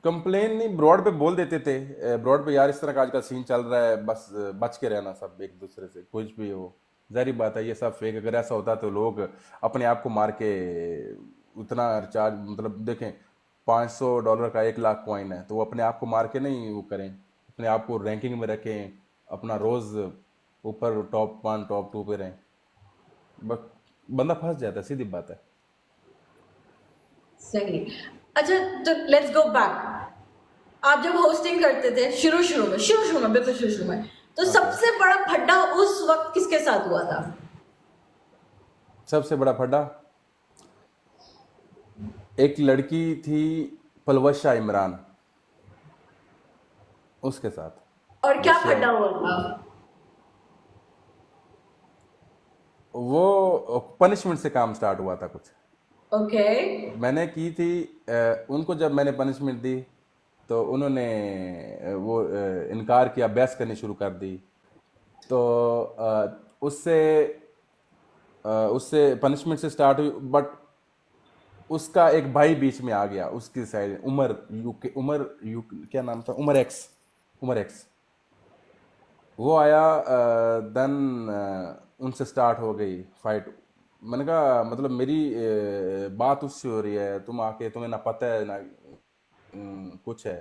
[SPEAKER 2] कंप्लेन नहीं, ब्रॉड पे बोल देते थे, ब्रॉड पे यार इस तरह का आज का सीन चल रहा है, बस बच के रहना सब एक दूसरे से, कुछ भी हो। जारी बात है, ये सब फेक। अगर ऐसा होता तो लोग अपने आप को मार के उतना रिचार्ज, मतलब देखें, $500 का 1 लाख कॉइन है, तो वो अपने आप को मार के नहीं वो करें, अपने आप को रैंकिंग में रखें, अपना रोज ऊपर टॉप 1 टॉप 2 पे रहें। बस बंदा फंस जाता है, सीधी बात है।
[SPEAKER 1] सही। अच्छा, तो लेट्स गो बैक। आप जब होस्टिंग करते थे शुरू शुरू में बिल्कुल शुरू शुरू में, तो
[SPEAKER 2] ओके।
[SPEAKER 1] सबसे बड़ा फड्डा उस वक्त किसके साथ हुआ था?
[SPEAKER 2] सबसे बड़ा फड्डा, एक लड़की थी, पलवशा इमरान, उसके साथ,
[SPEAKER 1] और
[SPEAKER 2] जो
[SPEAKER 1] क्या
[SPEAKER 2] शेयर,
[SPEAKER 1] फड्डा हुआ था?
[SPEAKER 2] वो पनिशमेंट से काम स्टार्ट हुआ था कुछ।
[SPEAKER 1] ओके।
[SPEAKER 2] मैंने की थी, उनको जब मैंने पनिशमेंट दी, तो उन्होंने वो इनकार किया, बहस करनी शुरू कर दी। तो उससे उससे पनिशमेंट से स्टार्ट हुई, बट उसका एक भाई बीच में आ गया, उसकी साइड, उमर क्या नाम था, उमर एक्स। वो आया, देन उनसे स्टार्ट हो गई फाइट। मैंने कहा मतलब मेरी बात उससे हो रही है, तुम आके, तुम्हें ना पता है ना कुछ है,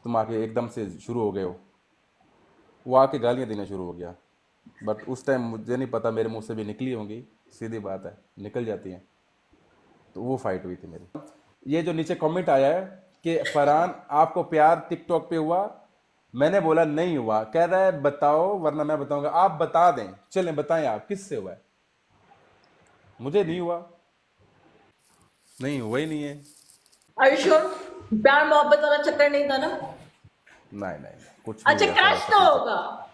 [SPEAKER 2] तुम आके एकदम से शुरू हो गए हो। वो आके गालियां देना शुरू हो गया, बट उस टाइम मुझे नहीं पता, मेरे मुंह से भी निकली होंगी, सीधी बात है, निकल जाती हैं। तो वो फाइट हुई थी मेरी। ये जो नीचे कमेंट आया है कि फरहान आपको प्यार टिकटॉक पे हुआ, मैंने बोला नहीं हुआ। कह रहा है बताओ वरना मैं बताऊंगा। आप बता दें, चलें बताएं, आप किससे हुआ है? मुझे नहीं हुआ, नहीं हुआ ही नहीं है।
[SPEAKER 1] Are you sure? प्यार मोहब्बत वाला चक्कर नहीं था ना?
[SPEAKER 2] नहीं नहीं नहीं, कुछ भी
[SPEAKER 1] अच्छा,
[SPEAKER 2] ऐसा
[SPEAKER 1] क्रश
[SPEAKER 2] वैसा
[SPEAKER 1] तो
[SPEAKER 2] कोई
[SPEAKER 1] होगा।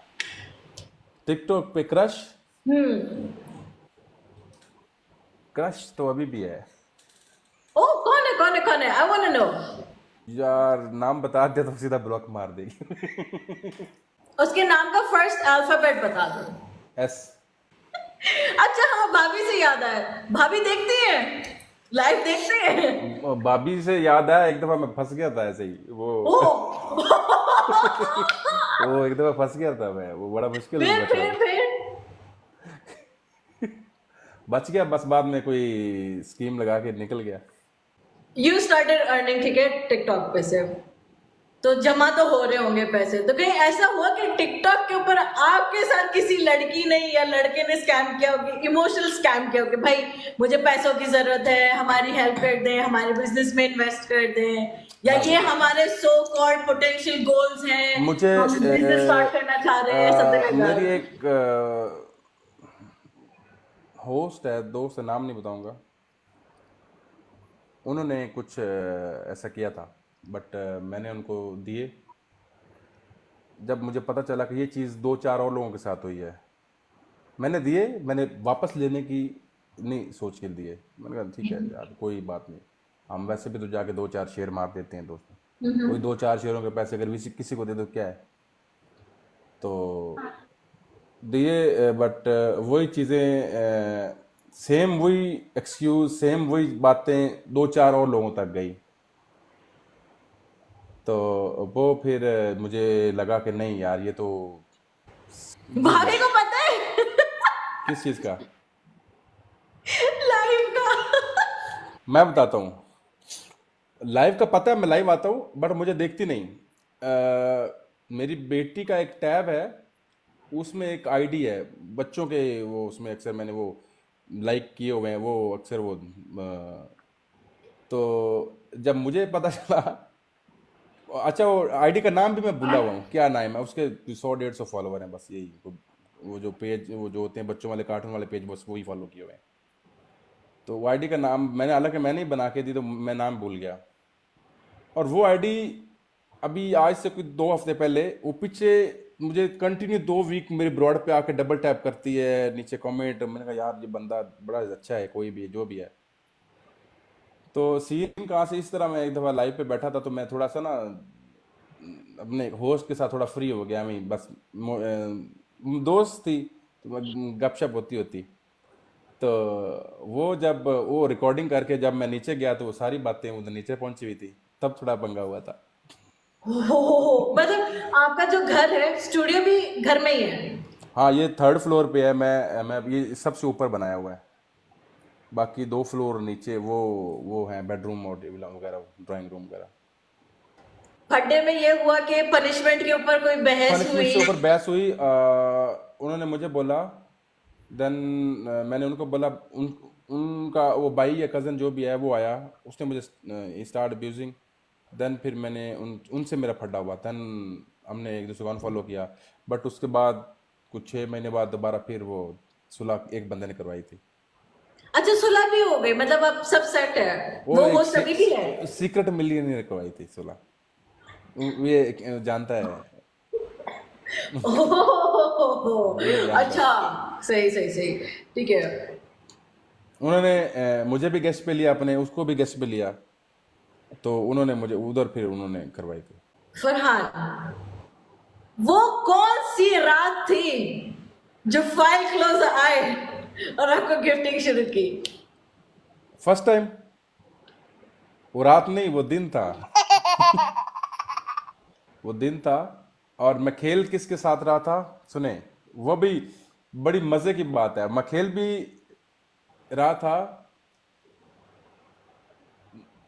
[SPEAKER 2] टिकटॉक पे क्रश,
[SPEAKER 1] हम्म।
[SPEAKER 2] क्रश तो अभी भी है।
[SPEAKER 1] ओ, कौन है कौन है कौन है? I want to know.
[SPEAKER 2] यार नाम बता दे तो सीधा ब्लॉक मार देगी।
[SPEAKER 1] उसके नाम का फर्स्ट अल्फाबेट बता दो।
[SPEAKER 2] एस।
[SPEAKER 1] अच्छा हाँ, भाभी से याद आया, भाभी देखती है, लाइव देखते हैं?
[SPEAKER 2] भाभी से याद आया, एक दफा मैं फंस गया था ऐसे ही, वो
[SPEAKER 1] ओ।
[SPEAKER 2] वो एक दफा फंस गया था मैं, वो बड़ा मुश्किल
[SPEAKER 1] फिर
[SPEAKER 2] बचा
[SPEAKER 1] फिर
[SPEAKER 2] वो।
[SPEAKER 1] फिर
[SPEAKER 2] बच गया, बस बाद में कोई स्कीम लगा के निकल गया।
[SPEAKER 1] यू स्टार्टेड अर्निंग, ठीक है, टिकटॉक पे से, तो जमा तो हो रहे होंगे पैसे, तो कहीं ऐसा हुआ कि टिकटॉक के ऊपर आपके साथ किसी लड़की ने या लड़के ने स्कैम किया हो, इमोशनल स्कैम किया हो कि भाई मुझे पैसों की जरूरत है, हमारी हेल्प कर दें, हमारे बिजनेस में इन्वेस्ट कर दें, या
[SPEAKER 2] हाँ
[SPEAKER 1] ये
[SPEAKER 2] बिल्कुल।
[SPEAKER 1] हमारे सो कॉल्ड पोटेंशियल गोल्स हैं,
[SPEAKER 2] मुझे
[SPEAKER 1] हम बिजनेस स्टार्ट करना चाह रहे हैं, समथिंग लाइक
[SPEAKER 2] मेरी
[SPEAKER 1] दैट?
[SPEAKER 2] एक होस्ट है, दोस्त है, नाम नहीं बताऊंगा, उन्होंने कुछ ऐसा किया था, बट मैंने उनको दिए। जब मुझे पता चला कि ये चीज़ 2-4 और लोगों के साथ हुई है, मैंने दिए, मैंने वापस लेने की नहीं सोच के दिए। मैंने कहा ठीक है यार, कोई बात नहीं, हम वैसे भी तो जाके 2-4 शेयर मार देते हैं दोस्त, वही 2-4 शेयरों के पैसे अगर किसी किसी को दे दो क्या है। तो दिए, बट वही चीज़ें, सेम वही एक्सक्यूज, सेम वही बातें 2-4 और लोगों तक गई। तो वो फिर मुझे लगा कि नहीं यार ये तो ये
[SPEAKER 1] भाभी
[SPEAKER 2] बहुत
[SPEAKER 1] को पता है
[SPEAKER 2] किस चीज़ का।
[SPEAKER 1] लाइव का।
[SPEAKER 2] मैं बताता हूँ, लाइव का पता है, मैं लाइव आता हूँ बट मुझे देखती नहीं। मेरी बेटी का एक टैब है, उसमें एक आईडी है बच्चों के, वो उसमें अक्सर मैंने वो लाइक किए हुए हैं वो अक्सर वो तो जब मुझे पता चला, अच्छा वो आईडी का नाम भी मैं भूला हुआ हूँ, क्या नाम है उसके, 100-150 फॉलोवर हैं बस, यही वो जो पेज वो जो होते हैं बच्चों वाले कार्टून वाले पेज, बस वही फॉलो किए हुए हैं। तो वो आईडी का नाम मैंने, हालांकि मैंने ही बना के दी तो मैं नाम भूल गया। और वो आईडी अभी आज से कुछ 2 हफ्ते पहले वो पीछे मुझे कंटिन्यू 2 वीक मेरे ब्रॉड पे आके डबल टैप करती है, नीचे कमेंट, मैंने कहा यार ये बंदा बड़ा अच्छा है, कोई भी है, जो भी है। तो सीन कहाँ से, इस तरह मैं एक दफ़ा लाइव पे बैठा था तो मैं थोड़ा सा ना अपने होस्ट के साथ थोड़ा फ्री हो गया, मैं बस दोस्त थी तो गपशप होती होती। तो वो जब वो रिकॉर्डिंग करके जब मैं नीचे गया तो वो सारी बातें उधर नीचे पहुंची हुई थी, तब थोड़ा पंगा हुआ था।
[SPEAKER 1] हो मतलब आपका जो घर है स्टूडियो भी घर में ही है।
[SPEAKER 2] हाँ ये 3rd फ्लोर पे है, मैं ये सबसे ऊपर बनाया हुआ है, बाकी 2 फ्लोर नीचे वो है बेडरूम और वगैरह, ड्राइंग रूम वगैरह।
[SPEAKER 1] फड्डे में ये हुआ कि पनिशमेंट के ऊपर कोई बहस
[SPEAKER 2] पनिशमेंट
[SPEAKER 1] हुई।
[SPEAKER 2] से ऊपर बहस हुई, उन्होंने मुझे बोला, देन मैंने उनको बोला, उनका वो भाई या कज़न जो भी है वो आया, उसने मुझे स्टार्ट अब्यूजिंग। देन फिर मैंने उनसे मेरा फड्डा हुआ, देन हमने एक दूसरे को अनफॉलो किया। बट उसके बाद कुछ 6 महीने बाद दोबारा फिर वो सुलह एक बंदे ने करवाई थी।
[SPEAKER 1] अच्छा सुलह भी हो गई, मतलब अब सब सेट है।
[SPEAKER 2] वो
[SPEAKER 1] वो
[SPEAKER 2] एक
[SPEAKER 1] होस्ट अभी भी है।
[SPEAKER 2] सीक्रेट मिलियनेयर करवाई थी सुलह, ये जानता है, ये
[SPEAKER 1] ओह,
[SPEAKER 2] जानता है।
[SPEAKER 1] अच्छा। सही सही सही। ठीक है।
[SPEAKER 2] उन्होंने मुझे भी गेस्ट पे लिया, अपने उसको भी गेस्ट पे लिया, तो उन्होंने मुझे उधर फिर उन्होंने करवाई थी।
[SPEAKER 1] फरहान, वो कौन सी रात थी जो फाइल क्लोज आए और आपको गिफ्टिंग शुरू की?
[SPEAKER 2] फर्स्ट टाइम, वो रात नहीं वो दिन था, वो दिन था। और मैं खेल किसके साथ रहा था, सुने, वो भी बड़ी मजे की बात है, मैं खेल भी रहा था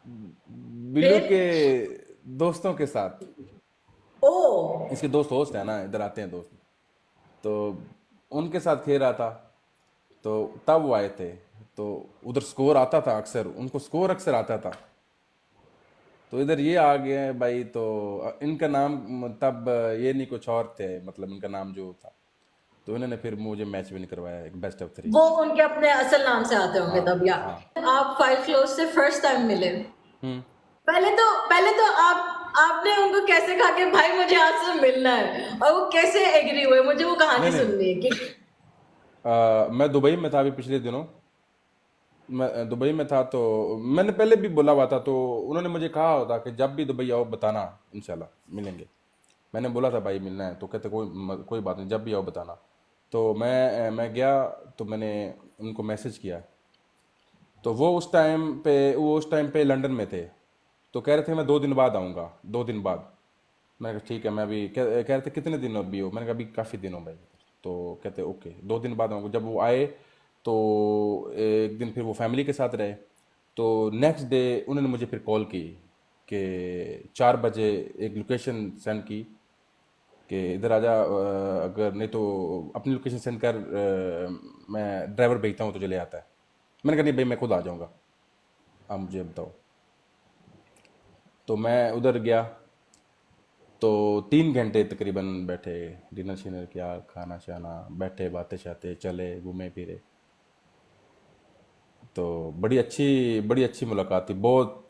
[SPEAKER 2] बिल्लू
[SPEAKER 1] फिर
[SPEAKER 2] के दोस्तों के साथ।
[SPEAKER 1] ओ
[SPEAKER 2] इसके दोस्त होस्ट है ना, इधर आते हैं दोस्त, तो उनके साथ खेल रहा था। तो तब वो आए थे, तो उधर स्कोर आता था अक्सर, उनको स्कोर अक्सर आता था। तो इधर ये आ गए हैं भाई, तो इनका नाम तब ये नहीं कुछ और थे, मतलब इनका नाम जो था, तो इन्होंने फिर मुझे मैच भी नहीं करवाया, एक बेस्ट ऑफ 3।
[SPEAKER 1] वो उनके अपने असल नाम से आते होंगे
[SPEAKER 2] हाँ
[SPEAKER 1] तब, या
[SPEAKER 2] हाँ।
[SPEAKER 1] आप फाइल क्लोज से फर्स्ट टाइम मिले।
[SPEAKER 2] हम्म।
[SPEAKER 1] पहले तो आपने उनको कैसे कहा कि भाई मुझे आज से मिलना है, और वो कैसे एग्री हुए? मुझे वो
[SPEAKER 2] नहीं
[SPEAKER 1] कहानी
[SPEAKER 2] नहीं,
[SPEAKER 1] सुननी है कि
[SPEAKER 2] मैं दुबई में था अभी पिछले दिनों, मैं दुबई में था, तो मैंने पहले भी बोला हुआ था, तो उन्होंने मुझे कहा होता कि जब भी दुबई आओ बताना, इंशाल्लाह मिलेंगे। मैंने बोला था भाई मिलना है, तो कहते कोई बात नहीं, जब भी आओ बताना। तो मैं गया, तो मैंने उनको मैसेज किया, तो वो उस टाइम पे लंदन में थे, तो कह रहे थे मैं 2 दिन बाद आऊँगा, 2 दिन बाद। मैंने कहा ठीक है, मैं अभी कह रहे थे कितने दिन अभी हो, मैंने कहा अभी काफ़ी दिन हो भाई। तो कहते ओके 2 दिन बाद आऊँगा। जब वो आए तो एक दिन फिर वो फैमिली के साथ रहे, तो नेक्स्ट डे उन्होंने मुझे फिर कॉल की कि 4 बजे एक लोकेशन सेंड की कि इधर आ जा, अगर नहीं तो अपनी लोकेशन सेंड कर, मैं ड्राइवर भेजता हूँ तुझे ले आता है। मैंने कहा नहीं भाई मैं खुद आ जाऊँगा, आप मुझे बताओ। तो मैं उधर गया, तो 3 घंटे तकरीबन बैठे, डिनर शिनर किया, खाना शाना, बैठे बातें शाते चले, घूमे फिरे। तो बड़ी अच्छी मुलाकात थी, बहुत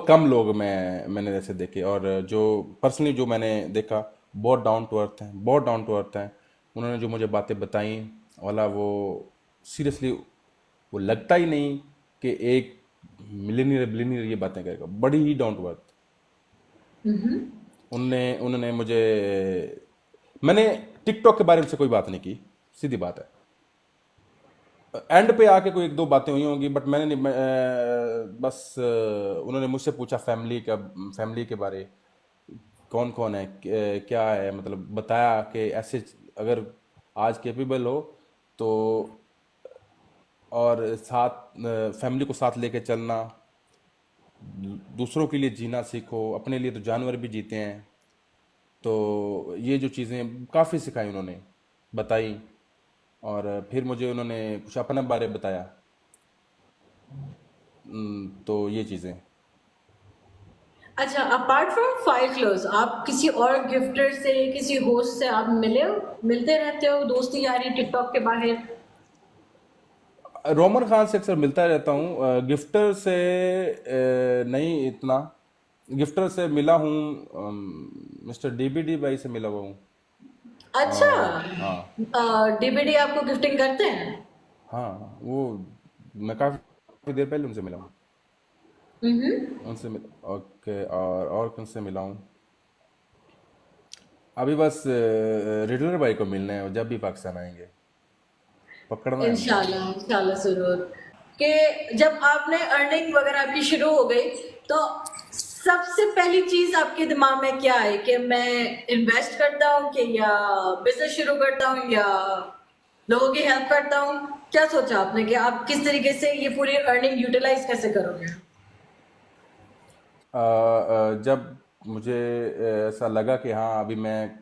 [SPEAKER 2] कम लोग मैंने ऐसे देखे, और जो पर्सनली जो मैंने देखा, बहुत डाउन टू अर्थ हैं, बहुत डाउन टू अर्थ हैं। उन्होंने जो मुझे बातें बताई, वाला वो सीरियसली वो लगता ही नहीं कि एक मिलीनियर बिलीनियर ये बातें करेगा, बड़ी ही डाउन टू अर्थ। उनने उन्होंने मुझे, मैंने टिकटॉक के बारे में से कोई बात नहीं की, सीधी बात है। एंड पे आके कोई एक दो बातें हुई होंगी, बट मैंने नहीं बस उन्होंने मुझसे पूछा फैमिली के बारे, कौन कौन है, क्या है, मतलब बताया कि ऐसे अगर आज कैपेबल हो तो, और साथ फैमिली को साथ लेके चलना, दूसरों के लिए जीना सीखो, अपने लिए तो जानवर भी जीते हैं। तो ये जो चीज़ें काफ़ी सिखाई उन्होंने, बताई। और फिर मुझे उन्होंने कुछ अपने बारे में बताया। तो ये चीज़ें।
[SPEAKER 1] अच्छा, अपार्ट फ्रॉम फाइव क्लोज, आप किसी और गिफ्टर से, किसी होस्ट से आप मिले हो, मिलते रहते हो, दोस्ती यारी टिकटॉक के बाहर?
[SPEAKER 2] रोमन खान से अक्सर मिलता रहता हूँ, गिफ्टर से नहीं इतना। गिफ्टर से मिला हूँ, मिस्टर डीबीडी भाई से मिला हुआ हूँ।
[SPEAKER 1] अच्छा,
[SPEAKER 2] हाँ।
[SPEAKER 1] डीबीडी आपको गिफ्टिंग करते हैं?
[SPEAKER 2] हाँ, वो मैं काफ़ी देर पहले उनसे मिला हूँ।
[SPEAKER 1] हम्म।
[SPEAKER 2] उनसे मिल ओके, और कौन से मिला हूँ? अभी बस रिडलर भाई को मिलना है, वो जब भी पाकिस्तान आएंगे पकड़ना है उनको।
[SPEAKER 1] इंशाल्लाह, इंशाल्लाह जरूर। कि जब आपने अर्निंग वगैरह आपकी शुरू हो गई, तो सबसे पहली चीज आपके दिमाग में क्या है कि मैं इन्वेस्ट करता हूँ, कि या बिजनेस शुरू करता हूँ, या लोगों की हेल्प करता हूँ? क्या सोचा आपने कि आप किस तरीके से ये पूरी अर्निंग यूटिलाइज कैसे करोगे?
[SPEAKER 2] जब मुझे ऐसा लगा कि हाँ अभी मैं,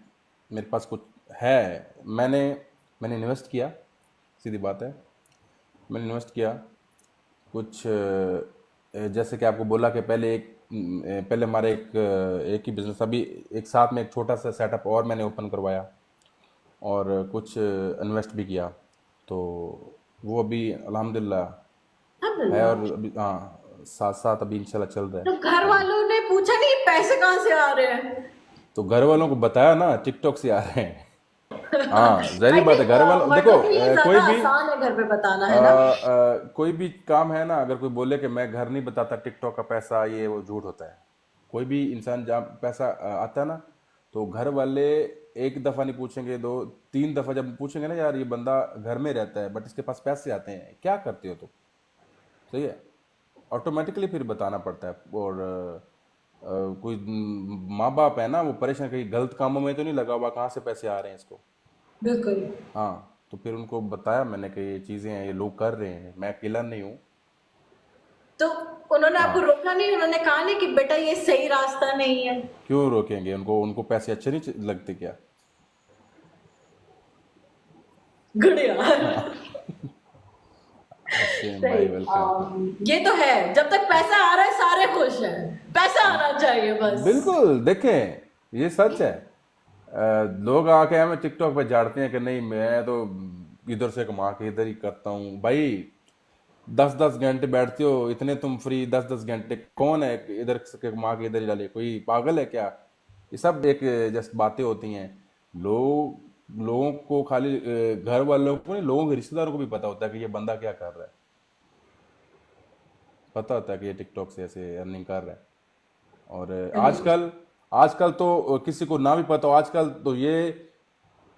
[SPEAKER 2] मेरे पास कुछ है, मैंने मैंने इन्वेस्ट किया, सीधी बात है। मैंने इन्वेस्ट किया कुछ, जैसे कि आपको बोला कि पहले हमारे एक ही बिजनेस, अभी एक साथ में एक छोटा सा सेटअप और मैंने ओपन करवाया, और कुछ इन्वेस्ट भी किया। तो वो अभी अल्हम्दुलिल्लाह है,
[SPEAKER 1] अल्हम्दुलिल्लाह।
[SPEAKER 2] और अभी हाँ साथ साथ अभी इंशाल्लाह चल रहा है
[SPEAKER 1] तो घर
[SPEAKER 2] अभी।
[SPEAKER 1] वालों ने पूछा नहीं पैसे कहाँ से आ रहे हैं?
[SPEAKER 2] तो घर वालों को बताया ना, टिकटॉक से आ रहे हैं। हाँ, जहरी
[SPEAKER 1] आई
[SPEAKER 2] बात है,
[SPEAKER 1] थिंक
[SPEAKER 2] घर वालों देखो,
[SPEAKER 1] मर्दों के लिए ज्यादा आसान है घर पे बताना, है ना?
[SPEAKER 2] कोई भी काम है ना, अगर कोई बोले कि मैं घर नहीं बताता टिकटॉक का पैसा, ये वो झूठ होता है। कोई भी इंसान जब पैसा आता है ना, तो घर वाले एक दफ़ा नहीं पूछेंगे, दो तीन दफ़ा जब पूछेंगे ना, यार ये बंदा घर में रहता है बट इसके पास पैसे आते हैं, क्या करते हो तुम, सही है, ऑटोमेटिकली फिर बताना पड़ता है। और कोई माँ बाप है ना, वो परेशान, कहीं गलत कामों में तो नहीं लगा हुआ, कहाँ से पैसे आ रहे हैं इसको।
[SPEAKER 1] बिल्कुल।
[SPEAKER 2] हाँ, तो फिर उनको बताया मैंने कि ये चीज़ें हैं, ये लोग कर रहे हैं, मैं अकेला नहीं हूँ।
[SPEAKER 1] तो उन्होंने आपको
[SPEAKER 2] हाँ,
[SPEAKER 1] रोका नहीं? उन्होंने कहा नहीं कि बेटा ये सही रास्ता नहीं है?
[SPEAKER 2] क्यों रोकेंगे उनको, उनको पैसे अच्छे नहीं लगते क्या?
[SPEAKER 1] गुड यार।
[SPEAKER 2] हाँ। सेम
[SPEAKER 1] सही।
[SPEAKER 2] भाई, वेलकम।
[SPEAKER 1] ये तो है, जब तक पैसा आ रहा है सारे खुश हैं। पैसा आना चाहिए बस।
[SPEAKER 2] बिल्कुल, देखें ये सच है। लोग आके हमें टिकटॉक पे झाड़ते हैं कि नहीं मैं तो इधर से कमा के इधर ही करता हूँ। भाई 10-10 घंटे बैठते हो, इतने तुम फ्री, 10-10 घंटे कौन है इधर से कमा के इधर ही डाले, कोई पागल है क्या? ये सब एक जस्ट बातें होती हैं। लोगों को खाली घर वालों को नहीं, लोगों के रिश्तेदारों को भी पता होता है कि ये बंदा क्या कर रहा है, पता होता है कि ये टिकटॉक से ऐसे अर्निंग कर रहा है। और आजकल आजकल तो किसी को ना भी पता हो, आजकल तो ये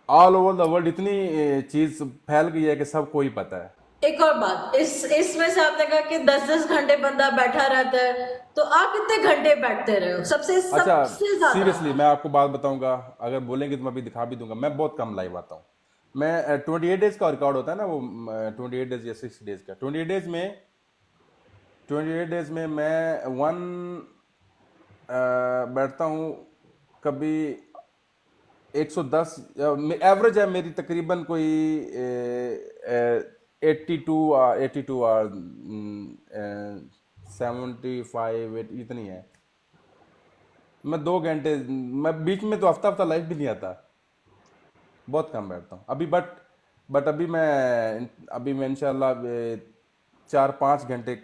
[SPEAKER 2] ऑल ओवर द वर्ल्ड इतनी चीज फैल गई है कि सबको ही पता है।
[SPEAKER 1] एक और बात, इसमें से आपने कहा कि 10-10 घंटे बंदा बैठा रहता है, तो आप कितने घंटे बैठते रहे हो सबसे
[SPEAKER 2] अच्छा,
[SPEAKER 1] सबसे ज्यादा?
[SPEAKER 2] सीरियसली मैं आपको बात बताऊंगा, अगर बोलेंगे तो मैं अभी दिखा भी दूंगा, मैं बहुत कम लाइव आता हूँ। मैं 28 डेज का रिकॉर्ड होता है ना, वो 28 डेज या 60 डेज का, 28 डेज में मैं वन बैठता हूँ कभी 110, एवरेज है मेरी तकरीबन कोई 82 और 75 इतनी है। मैं 2 घंटे, मैं बीच में तो हफ्ता हफ्ता लाइव भी नहीं आता, बहुत कम बैठता हूँ अभी। बट अभी मैं इंशाल्लाह 4-5 घंटे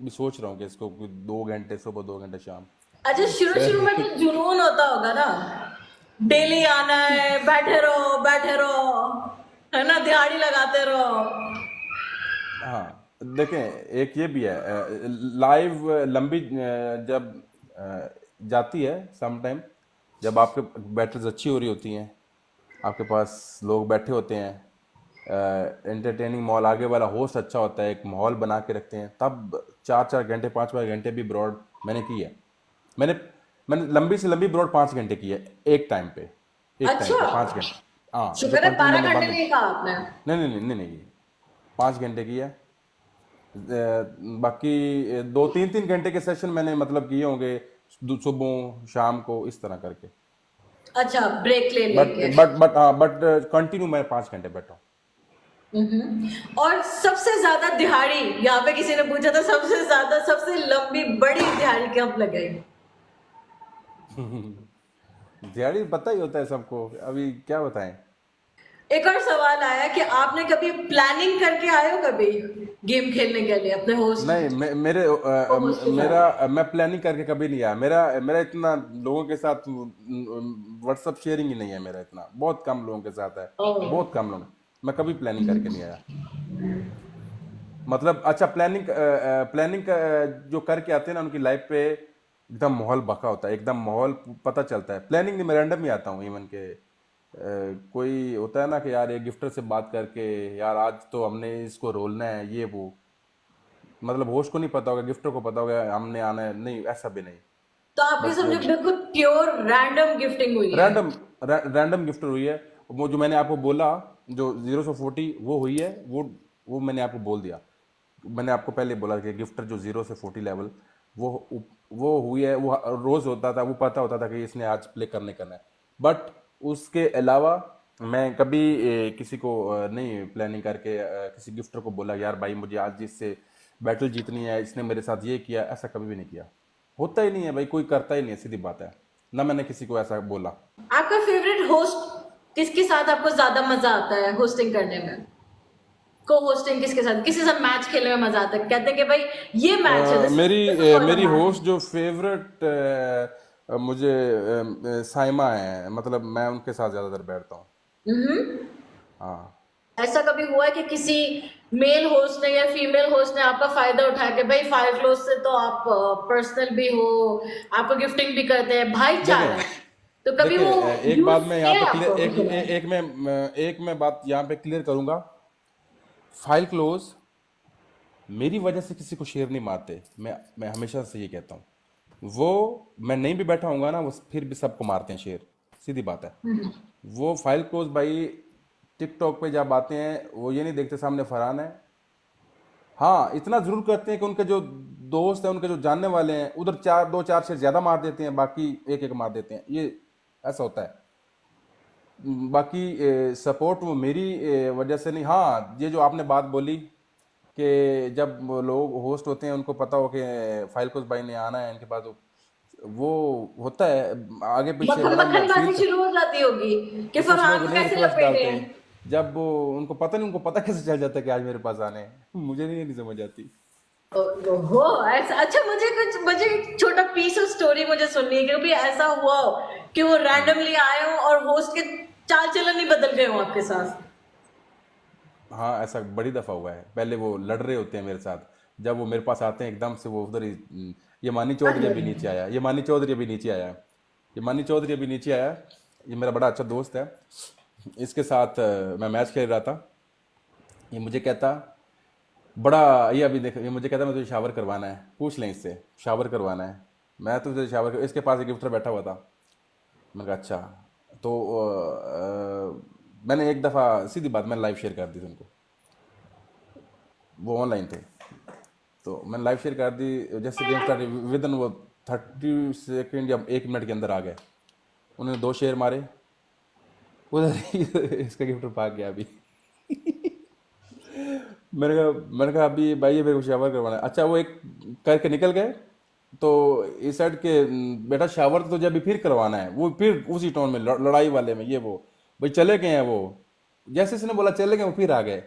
[SPEAKER 2] भी सोच रहा हूँ कि इसको 2 घंटे सुबह, 2 घंटे शाम
[SPEAKER 1] अच्छा, शुरू शुरू में
[SPEAKER 2] से।
[SPEAKER 1] तो जुनून होता होगा ना, डेली आना है, बैठे रहो, है ना, दिहाड़ी लगाते रहो।
[SPEAKER 2] हाँ, देखें एक ये भी है, लाइव लंबी जब जाती है सम टाइम, जब आपके बैटरीज अच्छी हो रही होती हैं, आपके पास लोग बैठे होते हैं, एंटरटेनिंग माहौल, आगे वाला होस्ट अच्छा होता है, एक माहौल बना के रखते हैं, तब 4 4 घंटे 5 5 घंटे भी ब्रॉड मैंने की है। मैंने मैंने लंबी से लंबी ब्रॉड 5 घंटे की है एक टाइम पे, एक टाइम
[SPEAKER 1] अच्छा,
[SPEAKER 2] पे 5 घंटे। हाँ, जो
[SPEAKER 1] शुक्र है
[SPEAKER 2] कंटिन्यू मैंने
[SPEAKER 1] 12 घंटे
[SPEAKER 2] बंद
[SPEAKER 1] नहीं कहा आपने।
[SPEAKER 2] नहीं नहीं नहीं नहीं नहीं की, 5 घंटे की है। बाकी 2 3 3 घंटे के सेशन मैंने मतलब किए होंगे, सुबह शाम को इस तरह करके।
[SPEAKER 1] अच्छा, ब्रेक ले
[SPEAKER 2] बट
[SPEAKER 1] लेके।
[SPEAKER 2] बट हाँ, बट कंटिन्यू मैं 5 घंटे बैठा हूँ।
[SPEAKER 1] और सबसे ज्यादा दिहाड़ी, यहाँ पे किसी ने पूछा था सबसे ज्यादा सबसे लंबी बड़ी दिहाड़ी कब लगाई?
[SPEAKER 2] दिहाड़ी पता ही होता है सबको, अभी क्या बताएं।
[SPEAKER 1] एक और सवाल आया कि आपने कभी प्लानिंग करके आए हो कभी गेम खेलने के लिए अपने होस्ट
[SPEAKER 2] नहीं, मेरे
[SPEAKER 1] को होस्ट के
[SPEAKER 2] मेरा
[SPEAKER 1] साथ?
[SPEAKER 2] मैं प्लानिंग करके कभी नहीं आया। मेरा मेरा इतना लोगों के साथ व्हाट्सअप शेयरिंग ही नहीं है मेरा, इतना बहुत कम लोगों के साथ है,
[SPEAKER 1] ओह।
[SPEAKER 2] बहुत कम लोग। मैं कभी प्लानिंग करके नहीं आया। मतलब अच्छा, प्लानिंग जो करके आते हैं ना, उनकी लाइफ पे एकदम माहौल बका होता है, एकदम माहौल पता चलता है। प्लानिंग नहीं, मैं रैंडम ही आता हूँ। इवन के कोई होता है ना कि यार ये गिफ्टर से बात करके, यार आज तो हमने इसको रोलना है, ये वो, मतलब होस्ट को नहीं पता होगा, गिफ्टर को पता होगा हमने आना है, नहीं ऐसा भी नहीं।
[SPEAKER 1] तो आपकी
[SPEAKER 2] बट
[SPEAKER 1] समझो बिल्कुल प्योर रैंडम गिफ्टिंग हुई है।
[SPEAKER 2] रैंडम रैंडम गिफ्टर हुई है। वो जो मैंने आपको बोला, जो 0 से 40 वो हुई है, वो मैंने आपको बोल दिया। मैंने आपको पहले बोला कि गिफ्टर जो 0 से 40 लेवल, वो वो हुई है। वो रोज होता था, वो पता होता था कि इसने आज प्ले करना है। बट उसके अलावा मैं कभी किसी को नहीं प्लानिंग करके किसी गिफ्टर को बोला यार भाई मुझे आज इससे बैटल जीतनी है, इसने मेरे साथ ये किया, ऐसा कभी भी नहीं किया। होता ही नहीं है भाई, कोई करता ही नहीं है, सीधी बात है। ना मैंने किसी को ऐसा बोला।
[SPEAKER 1] आपका फेवरेट होस्ट किसके साथ आपको ज्यादा मजा आता है होस्टिंग करने में? को होस्टिंग किसके साथ मैच खेलने में मजा आता है? कहते हैं कि भाई ये मैच है, दिस इज कॉल्ड अ
[SPEAKER 2] मेरी
[SPEAKER 1] मैच।
[SPEAKER 2] होस्ट जो फेवरेट मुझे साइमा है, मतलब मैं उनके साथ ज़्यादातर बैठता हूँ। हाँ।
[SPEAKER 1] ऐसा कभी हुआ है कि किसी मेल होस्ट ने या फीमेल होस्ट ने आपका फायदा उठाया कि भाई फायर क्लोज से तो आप पर्सनल भी हो, आपको गिफ्टिंग भी करते हैं, भाईचारा है,
[SPEAKER 2] देखें
[SPEAKER 1] तो कभी
[SPEAKER 2] देखें
[SPEAKER 1] वो
[SPEAKER 2] एक
[SPEAKER 1] यूज
[SPEAKER 2] बात मैं यहाँ
[SPEAKER 1] किया
[SPEAKER 2] पे
[SPEAKER 1] है
[SPEAKER 2] क्लियर
[SPEAKER 1] आपको
[SPEAKER 2] एक
[SPEAKER 1] किसी ने?
[SPEAKER 2] एक मैं बात यहाँ पे क्लियर करूंगा। फाइल क्लोज मेरी वजह से किसी को शेर नहीं मारते। मैं हमेशा से ये कहता हूँ। वो मैं नहीं भी बैठा हूँगा ना, वो फिर भी सबको मारते हैं शेर, सीधी बात है। वो फाइल क्लोज भाई टिकटॉक पे जब आते हैं, वो ये नहीं देखते सामने फरहान है। हाँ, इतना जरूर करते हैं कि उनके जो दोस्त हैं, उनके जो जानने वाले हैं, उधर 4 2 4 शेर ज्यादा मार देते हैं, बाकी एक एक मार देते हैं, ये ऐसा होता है। बाकी सपोर्ट वो मेरी वजह से नहीं। हाँ, ये जो आपने बात बोली कि जब वो लोग होस्ट होते हैं उनको पता हो कि फाइल कुछ भाई ने आना है इनके पास, वो होता है आगे पीछे
[SPEAKER 1] मक्खन
[SPEAKER 2] बड़ा
[SPEAKER 1] मक्खन
[SPEAKER 2] फील।
[SPEAKER 1] बाजी शुरू हो जाती होगी कि
[SPEAKER 2] तो कुछ
[SPEAKER 1] फरहान
[SPEAKER 2] लोग
[SPEAKER 1] को
[SPEAKER 2] नई
[SPEAKER 1] कैसे
[SPEAKER 2] रिक्वेस्ट
[SPEAKER 1] लपेटे
[SPEAKER 2] डालते
[SPEAKER 1] हैं।
[SPEAKER 2] हैं, जब वो उनको पता कैसे चल जाता है कि आज मेरे पास आने हैं। मुझे नहीं समझ आती।
[SPEAKER 1] ओहो, ऐसा? अच्छा, मुझे एक छोटा पीस ऑफ स्टोरी मुझे सुननी है कि कभी ऐसा हुआ हो कि वो रैंडमली आए हो और होस्ट के चाल चलन ही बदल गए हो आपके साथ।
[SPEAKER 2] हाँ, ऐसा बड़ी दफ़ा हुआ है। पहले वो लड़ रहे होते हैं मेरे साथ, जब वो मेरे पास आते हैं एकदम से वो उधर ही ये मानी चौधरी अभी नीचे आया, ये मानी चौधरी अभी नीचे आया, ये मानी चौधरी अभी नीचे आया। ये मेरा बड़ा अच्छा दोस्त है, इसके साथ मैं मैच खेल रहा था। ये मुझे कहता बड़ा, ये अभी देख, ये मुझे कहता मैं तुझे शावर करवाना है, पूछ लें इससे, शावर करवाना है। मैं तुझे इसके पास एक गिफ्टर बैठा हुआ था। मैंने कहा अच्छा। तो मैंने एक दफ़ा सीधी बात मैंने लाइव शेयर कर दी थी उनको, वो ऑनलाइन थे। तो मैंने लाइव शेयर कर दी, जैसे गेम स्टार्ट विद इन वो 30 सेकेंड या 1 मिनट के अंदर आ गए। उन्होंने 2 शेयर मारे, उधर ही इसका गिफ्टर भाग गया अभी। मैंने कहा अभी भाई ये मेरे को शावर करवाना है। अच्छा, वो एक करके निकल गए। तो इस साइड के बेटा शावर तो जब भी फिर करवाना है, वो फिर उसी टोन में लड़ाई वाले में, ये वो भाई चले गए हैं वो। जैसे इसने बोला चले गए, वो फिर आ गए।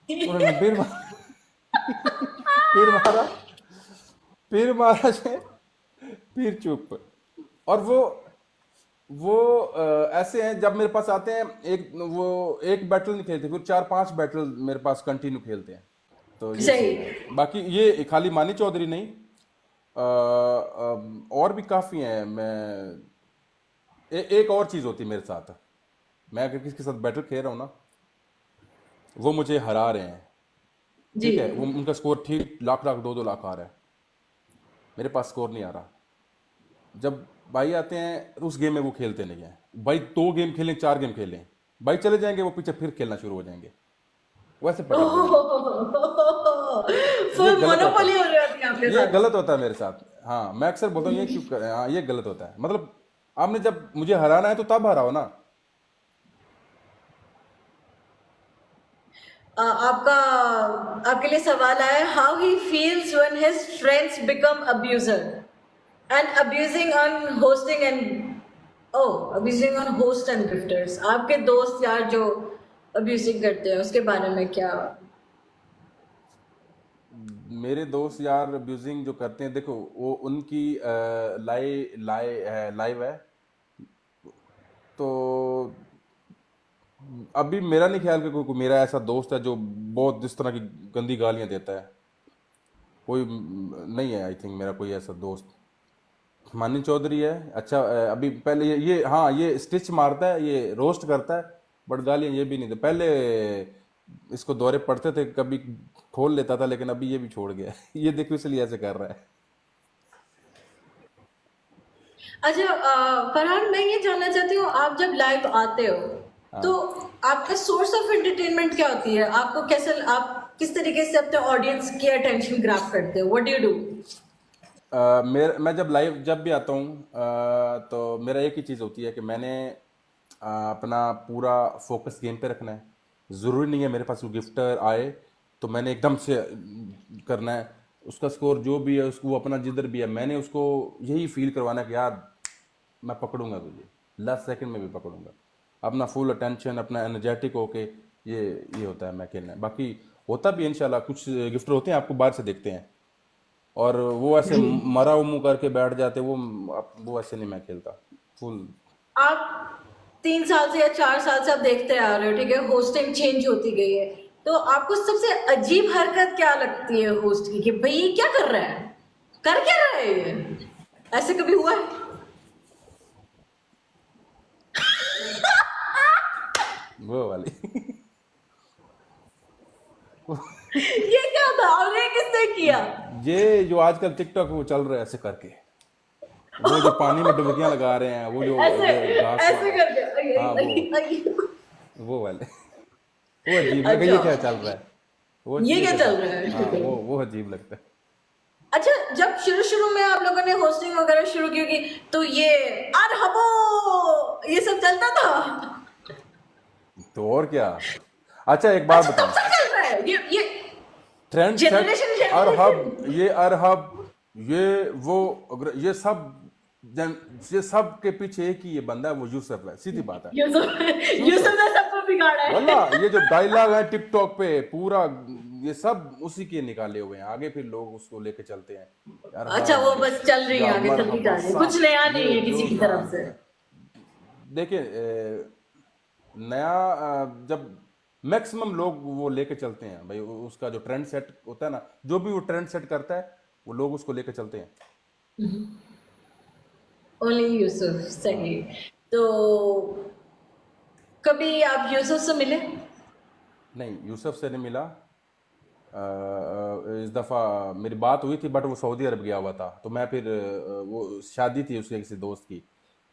[SPEAKER 2] उन्होंने फिर मारा, फिर महाराज है, फिर चुप। और वो ऐसे हैं, जब मेरे पास आते हैं एक बैटल नहीं खेलते, फिर 4 5 बैटल मेरे पास कंटिन्यू खेलते हैं। तो ये
[SPEAKER 1] सही।
[SPEAKER 2] सीन है। बाकी ये खाली मानी चौधरी नहीं, और भी काफ़ी हैं। एक और चीज़ होती है मेरे साथ, मैं अगर किसी के साथ बैटल खेल रहा हूँ ना, वो मुझे हरा रहे हैं,
[SPEAKER 1] जी।
[SPEAKER 2] ठीक है, वो उनका स्कोर ठीक लाख लाख 2-2 लाख आ रहा है, मेरे पास स्कोर नहीं आ रहा। जब भाई आते हैं तो उस गेम में वो खेलते नहीं है, भाई 2 गेम खेलें 4 गेम खेलें, भाई चले जाएंगे वो पीछे फिर खेलना शुरू हो जाएंगे, वैसे पटक देंगे। ये
[SPEAKER 1] फुल
[SPEAKER 2] गलत होता
[SPEAKER 1] मोनोपोली हो
[SPEAKER 2] है,
[SPEAKER 1] रही होती है आपके
[SPEAKER 2] ये
[SPEAKER 1] साथ।
[SPEAKER 2] गलत होता है मेरे साथ। हाँ, मैं अक्सर बोलता हूँ ये क्यों हाँ, ये गलत होता है, मतलब आपने जब मुझे हराना है तो तब हराओ ना।
[SPEAKER 1] आपका आपके लिए सवाल आया, how he feels when his friends become abuser and abusing on hosting and oh abusing on host and gifters. आपके दोस्त यार जो अब्यूजिंग करते हैं उसके बारे में क्या?
[SPEAKER 2] मेरे दोस्त यार अब्यूजिंग जो करते हैं, देखो वो उनकी लाइव है, तो अभी मेरा नहीं ख्याल कि कोई मेरा ऐसा दोस्त है जो बहुत इस तरह की गंदी गालियां देता है, कोई नहीं है आई थिंक मेरा कोई ऐसा दोस्त। मानी चौधरी है, अच्छा अभी पहले ये हाँ ये स्टिच मारता है, ये रोस्ट करता है, बट गालियां ये भी नहीं दे। पहले इसको दौरे पड़ते थे, कभी खोल लेता था, लेकिन अभी ये भी छोड़ गया है। ये देखो इसलिए ऐसे कर रहा है।
[SPEAKER 1] अच्छा, फरहान, मैं ये जानना चाहती हूँ, आप जब लाइव आते हो तो
[SPEAKER 2] हाँ।
[SPEAKER 1] आपका सोर्स ऑफ एंटरटेनमेंट क्या होती है? आपको कैसे, आप किस तरीके से अपने ऑडियंस की अटेंशन ग्रैब करते हो? What do you do?
[SPEAKER 2] मैं जब लाइव जब भी आता हूँ तो मेरा एक ही चीज़ होती है कि मैंने अपना पूरा फोकस गेम पे रखना है। ज़रूरी नहीं है मेरे पास कोई गिफ्टर आए तो मैंने एकदम से करना है, उसका स्कोर जो भी है उसको, वो अपना जिधर भी है मैंने उसको यही फील करवाना है कि यार मैं पकड़ूंगा तुझे, लास्ट सेकंड में भी पकड़ूंगा। अपना फुल अटेंशन, अपना एनर्जेटिक होके ये होता है मैं खेलना है। बाकी होता भी है इंशाल्लाह, कुछ गिफ्टर होते हैं आपको बाहर से देखते हैं और वो ऐसे
[SPEAKER 1] जी।
[SPEAKER 2] मरा मुंह करके बैठ जाते, वो ऐसे नहीं मैं खेलता फुल।
[SPEAKER 1] आप 3 साल से या 4 साल से आप देखते आ रहे हो, ठीक है, होस्टिंग चेंज होती गई है, तो आपको सबसे अजीब हरकत क्या लगती है होस्ट की, कि भाई ये क्या कर रहा है, कर क्या रहा है ये? ऐसे कभी हुआ है?
[SPEAKER 2] वो वाली
[SPEAKER 1] ये क्या था और ये किसने किया?
[SPEAKER 2] ये जो आजकल टिकटॉक वो चल रहा है ऐसे करके, वो जो पानी में डुबकियां लगा रहे हैं, वो जो
[SPEAKER 1] ऐसे
[SPEAKER 2] घास
[SPEAKER 1] ऐसे करके
[SPEAKER 2] हाँ वो वाले वो अजीब, मैं कहा
[SPEAKER 1] अच्छा,
[SPEAKER 2] ये क्या चल रहा है, वो
[SPEAKER 1] ये
[SPEAKER 2] ये
[SPEAKER 1] क्या
[SPEAKER 2] क्या
[SPEAKER 1] चल
[SPEAKER 2] चल।
[SPEAKER 1] रहा है,
[SPEAKER 2] हाँ
[SPEAKER 1] ठीक है।
[SPEAKER 2] वो अजीब लगता है।
[SPEAKER 1] अच्छा, जब शुरू शुरू में आप लोगों ने होस्टिंग वगैरह शुरू की होगी, तो ये अरहबो ये सब चलता था?
[SPEAKER 2] तो और क्या। अच्छा एक बात
[SPEAKER 1] अच्छा, तब
[SPEAKER 2] बताऊं,
[SPEAKER 1] से चल रहा है ये
[SPEAKER 2] ट्रेंड सेट,
[SPEAKER 1] जनरेशन
[SPEAKER 2] अरहब,
[SPEAKER 1] जनरेशन?
[SPEAKER 2] ये अरहब, ये वो, अगर ये सब के पीछे एक ही ये बंदा है, वो यूसुफ है, सीधी बात है।
[SPEAKER 1] यूसुफ यूसुफ
[SPEAKER 2] यूसुफ,
[SPEAKER 1] ने सबको बिगाड़ा
[SPEAKER 2] वल्ला
[SPEAKER 1] है।
[SPEAKER 2] ये जो डायलॉग है टिकटॉक पे पूरा, ये सब उसी के निकाले हुए हैं, आगे फिर लोग उसको लेके चलते हैं,
[SPEAKER 1] अच्छा, वो
[SPEAKER 2] अरहब
[SPEAKER 1] बस चल रही है,
[SPEAKER 2] या
[SPEAKER 1] आगे चलती जा
[SPEAKER 2] मरहबा
[SPEAKER 1] रही है,
[SPEAKER 2] सा,
[SPEAKER 1] कुछ नया नहीं
[SPEAKER 2] ये
[SPEAKER 1] है किसी
[SPEAKER 2] जो
[SPEAKER 1] की
[SPEAKER 2] हाँ।
[SPEAKER 1] तरफ से।
[SPEAKER 2] देखिए नया जब मैक्सिमम लोग वो लेके चलते हैं भाई, उसका जो ट्रेंड सेट होता है ना, जो भी वो ट्रेंड सेट करता है वो लोग उसको लेके चलते हैं।
[SPEAKER 1] ओनली यूसुफ, सही। तो कभी आप यूसुफ से मिले?
[SPEAKER 2] नहीं, यूसुफ से नहीं मिला। इस दफ़ा मेरी बात हुई थी, बट वो सऊदी अरब गया हुआ था, तो मैं फिर वो शादी थी उसके किसी दोस्त की,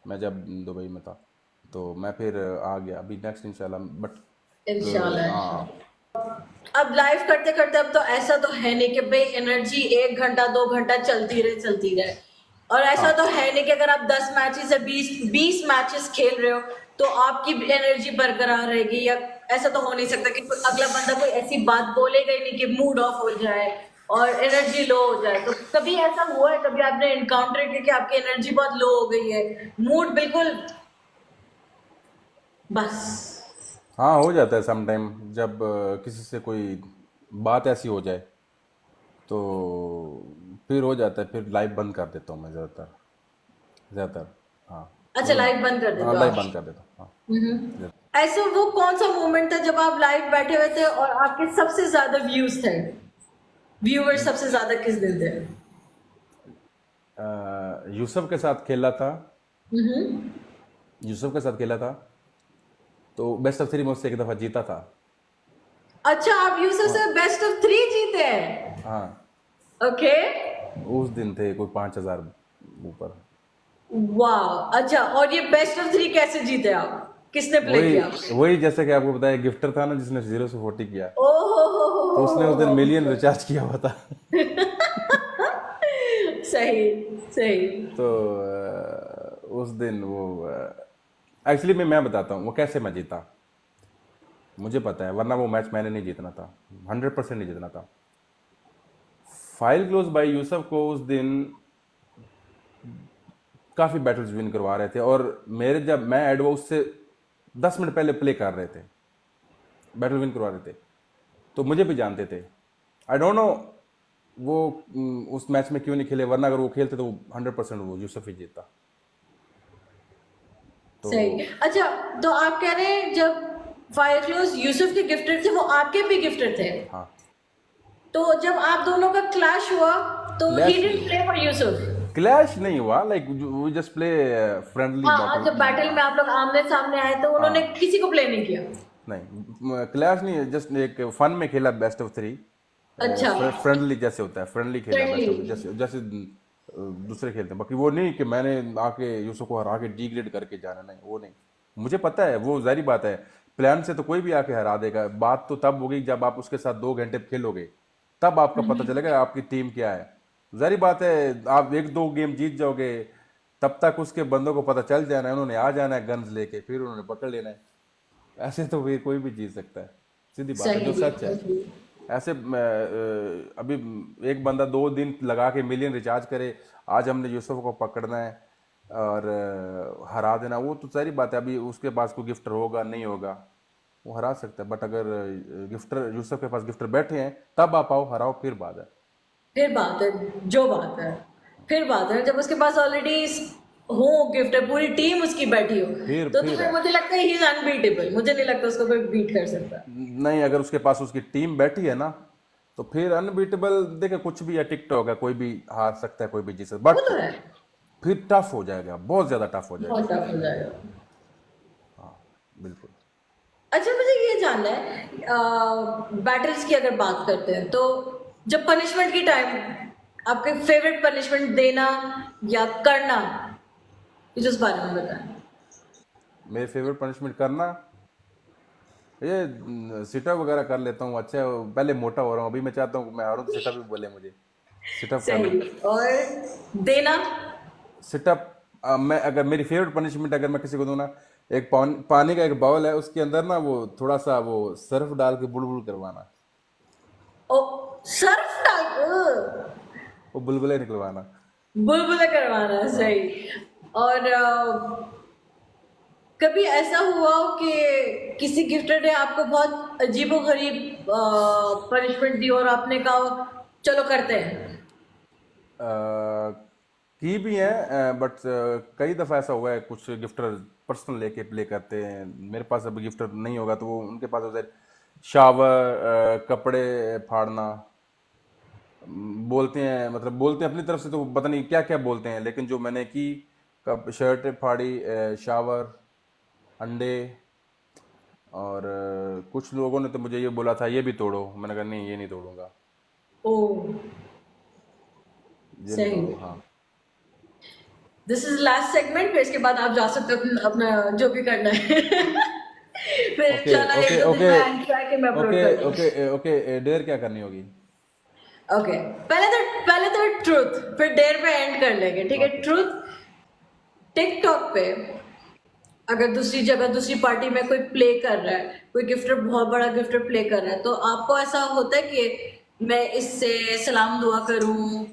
[SPEAKER 2] मैं जब दुबई में था, तो मैं फिर आ गया। अभी नेक्स्ट इंशाल्लाह, बट
[SPEAKER 1] इंशाल्लाह
[SPEAKER 2] हाँ।
[SPEAKER 1] इंशाल्लाह। अब लाइव करते करते अब तो ऐसा तो है नहीं कि भाई एनर्जी 1 घंटा 2 घंटा चलती रहे। और ऐसा
[SPEAKER 2] हाँ
[SPEAKER 1] तो है नहीं कि अगर आप 10 मैचेस या 20 मैचेस खेल रहे हो तो आपकी एनर्जी बरकरार रहेगी, या ऐसा तो हो नहीं सकता कि अगला बंदा कोई ऐसी बात बोलेगा ही नहीं कि मूड ऑफ हो जाए और एनर्जी लो हो जाए। तो कभी ऐसा हुआ है, कभी आपने इनकाउंटर किया कि आपकी एनर्जी बहुत लो हो गई है, मूड बिल्कुल बस?
[SPEAKER 2] हाँ, हो जाता है समटाइम, जब किसी से कोई बात ऐसी हो जाए तो फिर हो जाता है, फिर लाइव बंद कर देता हूँ मैं ज़्यादातर, ज़्यादातर। हाँ,
[SPEAKER 1] अच्छा,
[SPEAKER 2] फिर
[SPEAKER 1] लाइव बंद कर
[SPEAKER 2] हाँ
[SPEAKER 1] देते हो
[SPEAKER 2] लाइव
[SPEAKER 1] आप?
[SPEAKER 2] बंद कर देता हूँ हाँ।
[SPEAKER 1] ऐसा वो कौन सा मोमेंट था जब आप लाइव बैठे हुए थे और आपके सबसे ज्यादा व्यूज थे? व्यूअर्स सबसे ज्यादा किस दिन थे?
[SPEAKER 2] यूसुफ के साथ खेला था, यूसुफ के साथ खेला था, तो बेस्ट ऑफ 3 में उससे एक दफ़ा जीता था।
[SPEAKER 1] अच्छा, आप यूसुफ से बेस्ट ऑफ 3 जीते हैं।
[SPEAKER 2] हाँ,
[SPEAKER 1] ओके।
[SPEAKER 2] उस दिन थे कोई 5,000 ऊपर।
[SPEAKER 1] वाह, अच्छा, और ये बेस्ट ऑफ 3 कैसे जीते आप? किसने प्ले
[SPEAKER 2] वही
[SPEAKER 1] किया?
[SPEAKER 2] वही जैसे कि आपको बताया, गिफ्टर था ना जिसने 0 से 40 किया,
[SPEAKER 1] ओहो
[SPEAKER 2] तो उसने उस दिन
[SPEAKER 1] हो।
[SPEAKER 2] मिलियन रिचार्ज किया हुआ था।
[SPEAKER 1] सही, सही।
[SPEAKER 2] तो उस दिन वो एक्चुअली मैं बताता हूँ वो कैसे मैं जीता। मुझे पता है, वरना वो मैच मैंने नहीं जीतना था, 100% नहीं जीतना था। फाइल क्लोज बाय यूसुफ को उस दिन काफ़ी बैटल्स विन करवा रहे थे, और मेरे जब मैं ऐड हुआ उससे 10 मिनट पहले प्ले कर रहे थे, बैटल विन करवा रहे थे, तो मुझे भी जानते थे। आई डोंट नो वो उस मैच में क्यों नहीं खेले, वरना अगर वो खेलते तो 100% वो यूसुफ ही जीतता। तो
[SPEAKER 1] सही। अच्छा, तो आप कह रहे हैं जब फायर क्लोज यूसुफ के गिफ्टेड थे, वो आपके भी गिफ्टेड थे?
[SPEAKER 2] हाँ,
[SPEAKER 1] तो जब आप दोनों का क्लैश हुआ, तो he
[SPEAKER 2] clash
[SPEAKER 1] didn't play for Yusuf?
[SPEAKER 2] Clash नहीं हुआ, like we just play friendly
[SPEAKER 1] हाँ,
[SPEAKER 2] बैटल।
[SPEAKER 1] जब बैटल में आप लोग आमने सामने आए तो उन्होंने
[SPEAKER 2] हाँ,
[SPEAKER 1] किसी को प्ले नहीं किया?
[SPEAKER 2] नहीं क्लैश नहीं, जस्ट एक फन में खेला बेस्ट ऑफ 3,
[SPEAKER 1] अच्छा।
[SPEAKER 2] फ्रेंडली जैसे होता है, फ्रेंडली खेला बेस्ट ऑफ,
[SPEAKER 1] फ्रेंडली।
[SPEAKER 2] जैसे जैसे दूसरे खेलते हैं। बाकी वो नहीं कि मैंने आके यूसुफ को हरा के डिग्रेड करके जाना, नहीं वो नहीं। मुझे पता है, वो जारी बात है, प्लान से तो कोई भी आके हरा देगा। बात तो तब होगी जब आप उसके साथ 2 घंटे खेलोगे, तब आपका पता चलेगा आपकी टीम क्या है। जारी बात है, आप 1-2 गेम जीत जाओगे, तब तक उसके बंदों को पता चल जाना है, उन्होंने आ जाना है गन्स लेके, फिर उन्होंने पकड़ लेना है। ऐसे तो फिर कोई भी जीत सकता है, सीधी बात है जो
[SPEAKER 1] सही,
[SPEAKER 2] सच है।
[SPEAKER 1] सही।
[SPEAKER 2] ऐसे अभी एक बंदा 2 दिन लगा के मिलियन रिचार्ज करे, आज हमने यूसुफ को पकड़ना है और हरा देना, वो तो सारी बात है। अभी उसके पास कोई गिफ्टर होगा नहीं होगा, वो हरा सकता है, बट अगर गिफ्टर यूसुफ के पास गिफ्टर बैठे हैं, तब आप आओ हराओ, फिर बात है।
[SPEAKER 1] फिर बात है, जो बात है, फिर बात है जब उसके पास ऑलरेडी हो गिफ्ट है, पूरी टीम उसकी बैठी हो, तो
[SPEAKER 2] फिर
[SPEAKER 1] फिर
[SPEAKER 2] है।
[SPEAKER 1] मुझे लगता है ही इज अनबीटेबल। मुझे नहीं लगता उसको कोई बीट कर सकता।
[SPEAKER 2] नहीं, अगर उसके पास उसकी टीम बैठी है ना, तो फिर अनबीटेबल। देखे कुछ भी है, टिकटॉक है, कोई भी हार सकता है, कोई भी जीत सकता है,
[SPEAKER 1] वो
[SPEAKER 2] बट
[SPEAKER 1] तो है।
[SPEAKER 2] फिर टफ हो जाएगा, बहुत ज्यादा टफ हो जाएगा।
[SPEAKER 1] बहुत टफ हो जाएगा।
[SPEAKER 2] बिल्कुल।
[SPEAKER 1] अच्छा, मुझे ये जानना है, बैटल्स की अगर बात करते हैं तो जब पनिशमेंट की टाइम, आपके फेवरेट पनिशमेंट देना या करना, मुझे उस बारे में बताएं।
[SPEAKER 2] मेरे फेवरेट पनिशमेंट करना, ये सिटअप वगैरह कर लेता हूँ। अच्छा है, पहले मोटा हो रहा हूँ, अभी मैं चाहता हूँ कि मैं हारूं तो सिटअप भी बोले मुझे, सिटअप कर लो।
[SPEAKER 1] सही। और देना?
[SPEAKER 2] सिटअप, मैं अगर मेरी फेवरेट पनिशमेंट अगर मैं किसी को दूँ ना, एक पानी का एक बाउल है, उसके अंदर ना वो थोड़ा सा वो सर्फ डाल के बुलबुल करवाना,
[SPEAKER 1] ओ, सर्फ डाल,
[SPEAKER 2] वो बुलबुले निकलवाना।
[SPEAKER 1] बुलबुला करवाना,
[SPEAKER 2] हाँ।
[SPEAKER 1] सही। और कभी ऐसा हुआ हो कि किसी गिफ्टर ने आपको बहुत अजीबोगरीब पनिशमेंट दी और आपने कहा चलो करते हैं?
[SPEAKER 2] की भी हैं, बट कई दफ़ा ऐसा हुआ है, कुछ गिफ्टर पर्सनल लेके प्ले करते हैं। मेरे पास अभी गिफ्टर नहीं होगा तो वो उनके पास होता है। शावर, कपड़े फाड़ना, बोलते हैं, मतलब बोलते हैं अपनी तरफ से, तो पता नहीं क्या क्या बोलते हैं, लेकिन जो मैंने की, कब शर्ट फाड़ी, शावर, अंडे, और कुछ लोगों ने तो मुझे ये बोला था ये भी तोड़ो, मैंने कहा नहीं, ये नहीं तोड़ूंगा,
[SPEAKER 1] ओ,
[SPEAKER 2] ये नहीं
[SPEAKER 1] सही।
[SPEAKER 2] तोड़ूंगा। हाँ।
[SPEAKER 1] दिस इज लास्ट सेगमेंट, फिर इसके बाद आप जा सकते हो अपना जो भी करना है। फिर
[SPEAKER 2] ओके
[SPEAKER 1] चलो एक
[SPEAKER 2] ओके
[SPEAKER 1] दो दिन
[SPEAKER 2] ओके
[SPEAKER 1] में एंड के मैं अपलोड
[SPEAKER 2] ओके
[SPEAKER 1] कर दूंगी।
[SPEAKER 2] ओके ओके, डेयर क्या करनी होगी?
[SPEAKER 1] ओके, पहले तो ट्रूथ, फिर देर पे एंड कर लेंगे, ठीक है?
[SPEAKER 2] ओके।
[SPEAKER 1] ट्रूथ। टिकटॉक पे अगर दूसरी जगह दूसरी पार्टी में कोई प्ले कर रहा है, कोई गिफ्टर बहुत बड़ा गिफ्टर प्ले कर रहा है, तो आपको ऐसा होता है कि मैं इससे सलाम दुआ करूं,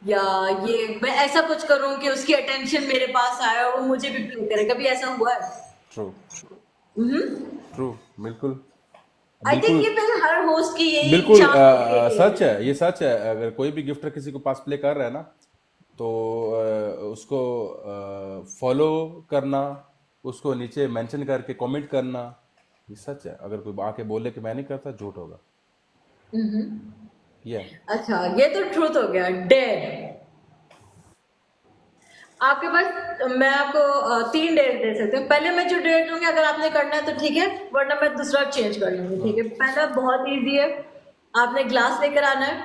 [SPEAKER 1] या ये मैं ऐसा कुछ करूं कि उसकी अटेंशन मेरे पास आए और वो मुझे भी प्ले करे? कभी ऐसा हुआ है?
[SPEAKER 2] ट्रू।
[SPEAKER 1] हम्म।
[SPEAKER 2] ट्रू। बिल्कुल।
[SPEAKER 1] आई थिंक
[SPEAKER 2] बिल्कुल।
[SPEAKER 1] ये फिर हर होस्ट की यही
[SPEAKER 2] बिल्कुल
[SPEAKER 1] चाह होती है
[SPEAKER 2] सच
[SPEAKER 1] कि
[SPEAKER 2] है, ये सच है। अगर कोई भी गिफ्टर किसी को पास प्ले कर रहा है ना, तो उसको फॉलो करना, उसको नीचे मेंशन करके कमेंट करना, ये सच है। अगर कोई आके बोले कि मैं नहीं करता, झूठ होगा। ये है।
[SPEAKER 1] अच्छा, ये तो ट्रूथ हो गया। डेयर, आपके पास मैं आपको 3 डेट दे सकती हूँ। पहले मैं जो डेट दूंगी अगर आपने करना है तो ठीक है, वरना मैं दूसरा चेंज कर लूंगी। ठीक है, पहला बहुत इजी है। आपने ग्लास लेकर आना है।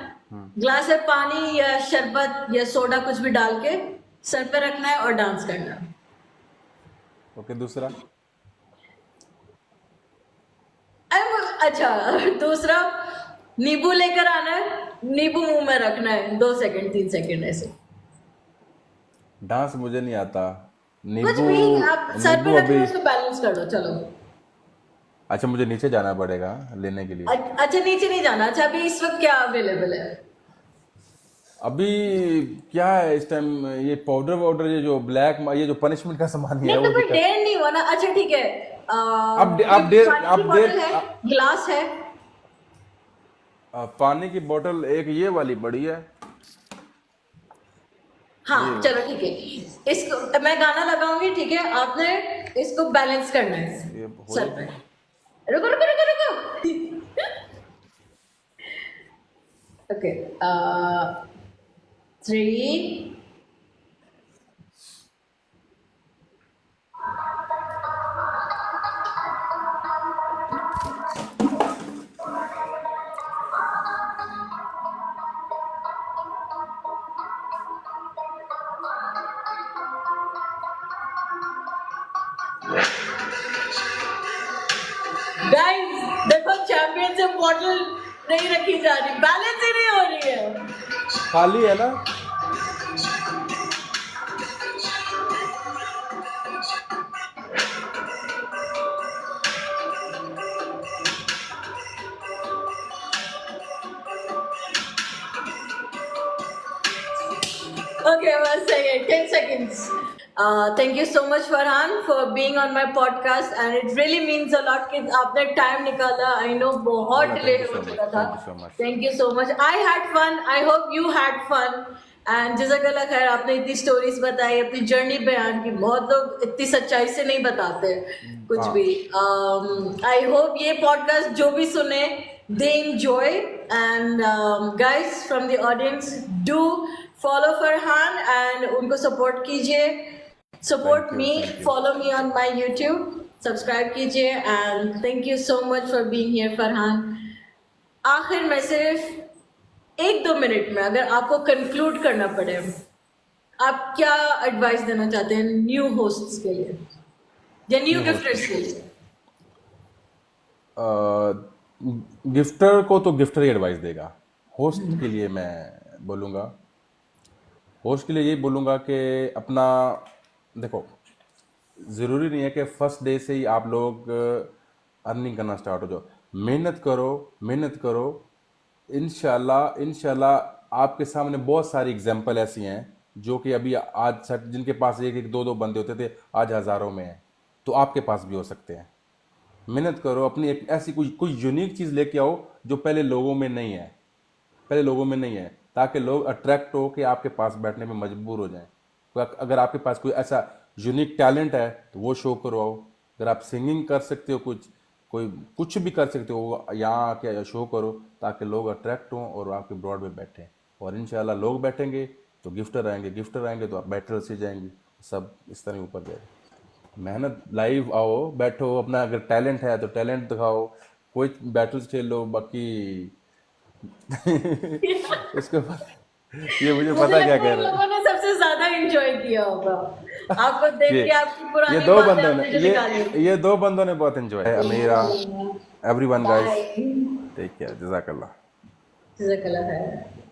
[SPEAKER 1] ग्लास में पानी या शरबत या सोडा कुछ भी डाल के सर पे रखना है और डांस करना है।
[SPEAKER 2] ओके, दूसरा?
[SPEAKER 1] अच्छा, दूसरा नींबू लेकर आना है, नींबू मुंह में रखना है 2 सेकंड 3 सेकंड ऐसे।
[SPEAKER 2] डांस मुझे नहीं आता।
[SPEAKER 1] कुछ
[SPEAKER 2] नींबू,
[SPEAKER 1] भी आप सर पे
[SPEAKER 2] नींबू
[SPEAKER 1] रख लो,
[SPEAKER 2] अभी।
[SPEAKER 1] उसको बैलेंस कर दो। चलो
[SPEAKER 2] अच्छा, मुझे नीचे जाना पड़ेगा लेने के लिए।
[SPEAKER 1] अच्छा, नीचे नहीं जाना। अच्छा, अभी इस वक्त क्या अवेलेबल है?
[SPEAKER 2] अभी क्या है इस टाइम? ये पाउडर वाउडर, ये जो ब्लैक, ये जो पनिशमेंट का सामान ही है
[SPEAKER 1] नहीं तो
[SPEAKER 2] वो
[SPEAKER 1] कोई
[SPEAKER 2] दिक्कत।
[SPEAKER 1] डेढ़ नहीं हुआ ना। अच्छा ठीक है,
[SPEAKER 2] आप
[SPEAKER 1] ये
[SPEAKER 2] देर
[SPEAKER 1] पानी
[SPEAKER 2] आप
[SPEAKER 1] की
[SPEAKER 2] देर
[SPEAKER 1] बोतल है, ग्लास है।
[SPEAKER 2] पानी की बोतल एक ये वाली बड़ी है।
[SPEAKER 1] हाँ
[SPEAKER 2] ये
[SPEAKER 1] चलो ठीक है, इसको मैं गाना लगाऊंगी। ठीक है, आपने इसको बैलेंस करना है
[SPEAKER 2] ये हो
[SPEAKER 1] सर
[SPEAKER 2] ही
[SPEAKER 1] पे।
[SPEAKER 2] गया।
[SPEAKER 1] रुको रुको रुको रुको। ओके, 3। गाइस देखो, चैंपियनशिप बॉटल नहीं रखी जा रही, बैलेंस ही नहीं हो रही है।
[SPEAKER 2] खाली है ना?
[SPEAKER 1] Okay, 1 second, 10 seconds. Thank you so much, Farhan, for being on my podcast, and it really means a lot कि आपने टाइम निकाला। I know बहुत
[SPEAKER 2] थैंक
[SPEAKER 1] डिले
[SPEAKER 2] यू
[SPEAKER 1] हो
[SPEAKER 2] सो
[SPEAKER 1] चुका
[SPEAKER 2] मच,
[SPEAKER 1] था।
[SPEAKER 2] Thank you so much.
[SPEAKER 1] Thank you so much. I had fun. I hope you had fun. And जज़ाकल्लाह खैर, आपने इतनी स्टोरीज बताई, अपनी जर्नी बयान की। बहुत लोग इतनी सच्चाई से नहीं बताते कुछ
[SPEAKER 2] हाँ,
[SPEAKER 1] भी। आई होप ये पॉडकास्ट जो भी सुने, they enjoy. And guys from the audience, do follow Farhan and उनको support कीजिए। Support
[SPEAKER 2] thank you,
[SPEAKER 1] me,
[SPEAKER 2] thank you.
[SPEAKER 1] follow me on my YouTube, subscribe कीजिए। and thank you so much for being here, Farhan. आखिर में सिर्फ 1-2 minute में अगर आपको conclude करना पड़े, आप क्या एडवाइस देना चाहते हैं न्यू होस्ट्स के लिए या न्यू
[SPEAKER 2] न्यू
[SPEAKER 1] गिफ्टर्स
[SPEAKER 2] होस्ट,
[SPEAKER 1] के लिए?
[SPEAKER 2] गिफ्टर को तो गिफ्टर ही एडवाइस देगा। होस्ट के लिए मैं बोलूँगा, होस्ट के लिए यही बोलूँगा कि अपना, देखो, ज़रूरी नहीं है कि फर्स्ट डे से ही आप लोग अर्निंग करना स्टार्ट हो जाओ। मेहनत करो, मेहनत करो। इंशाल्लाह इंशाल्लाह आपके सामने बहुत सारी एग्जांपल ऐसी हैं जो कि अभी आज जिनके पास एक एक दो दो बंदे होते थे, आज हज़ारों में हैं। तो आपके पास भी हो सकते हैं। मेहनत करो, अपनी एक ऐसी कोई यूनिक चीज़ लेके आओ जो पहले लोगों में नहीं है, पहले लोगों में नहीं है, ताकि लोग अट्रैक्ट हो के आपके पास बैठने में मजबूर हो जाएं। अगर आपके पास कोई ऐसा यूनिक टैलेंट है तो वो शो करवाओ। अगर आप सिंगिंग कर सकते हो, कुछ भी कर सकते हो, यहाँ आके शो करो ताकि लोग अट्रैक्ट हों और आपके ब्रॉड में बैठें। और इंशाल्लाह लोग बैठेंगे तो गिफ्टर आएंगे, गिफ्टर आएंगे तो आप बैटल से जाएंगे, सब इस तरह ऊपर जाएगा। मेहनत, लाइव आओ, बैठो, अपना अगर टैलेंट है तो टैलेंट दिखाओ, कोई बैटल्स खेल लो। बाकी इसके बाद ये मुझे
[SPEAKER 1] मुझे
[SPEAKER 2] पता क्या
[SPEAKER 1] लगता है
[SPEAKER 2] कह
[SPEAKER 1] इन
[SPEAKER 2] रहे
[SPEAKER 1] लोगों ने सबसे ज्यादा एंजॉय किया होगा आपको देख
[SPEAKER 2] ये
[SPEAKER 1] के, आपकी
[SPEAKER 2] ये
[SPEAKER 1] पुरानी
[SPEAKER 2] दो
[SPEAKER 1] बातें
[SPEAKER 2] बंदों ने
[SPEAKER 1] आपने जो निकाली।
[SPEAKER 2] ये दो बंदों ने बहुत enjoy, Amira, everyone guys,
[SPEAKER 1] bye.
[SPEAKER 2] Take care, जज़ाकल्लाह।
[SPEAKER 1] जज़ाकल्लाह खैर।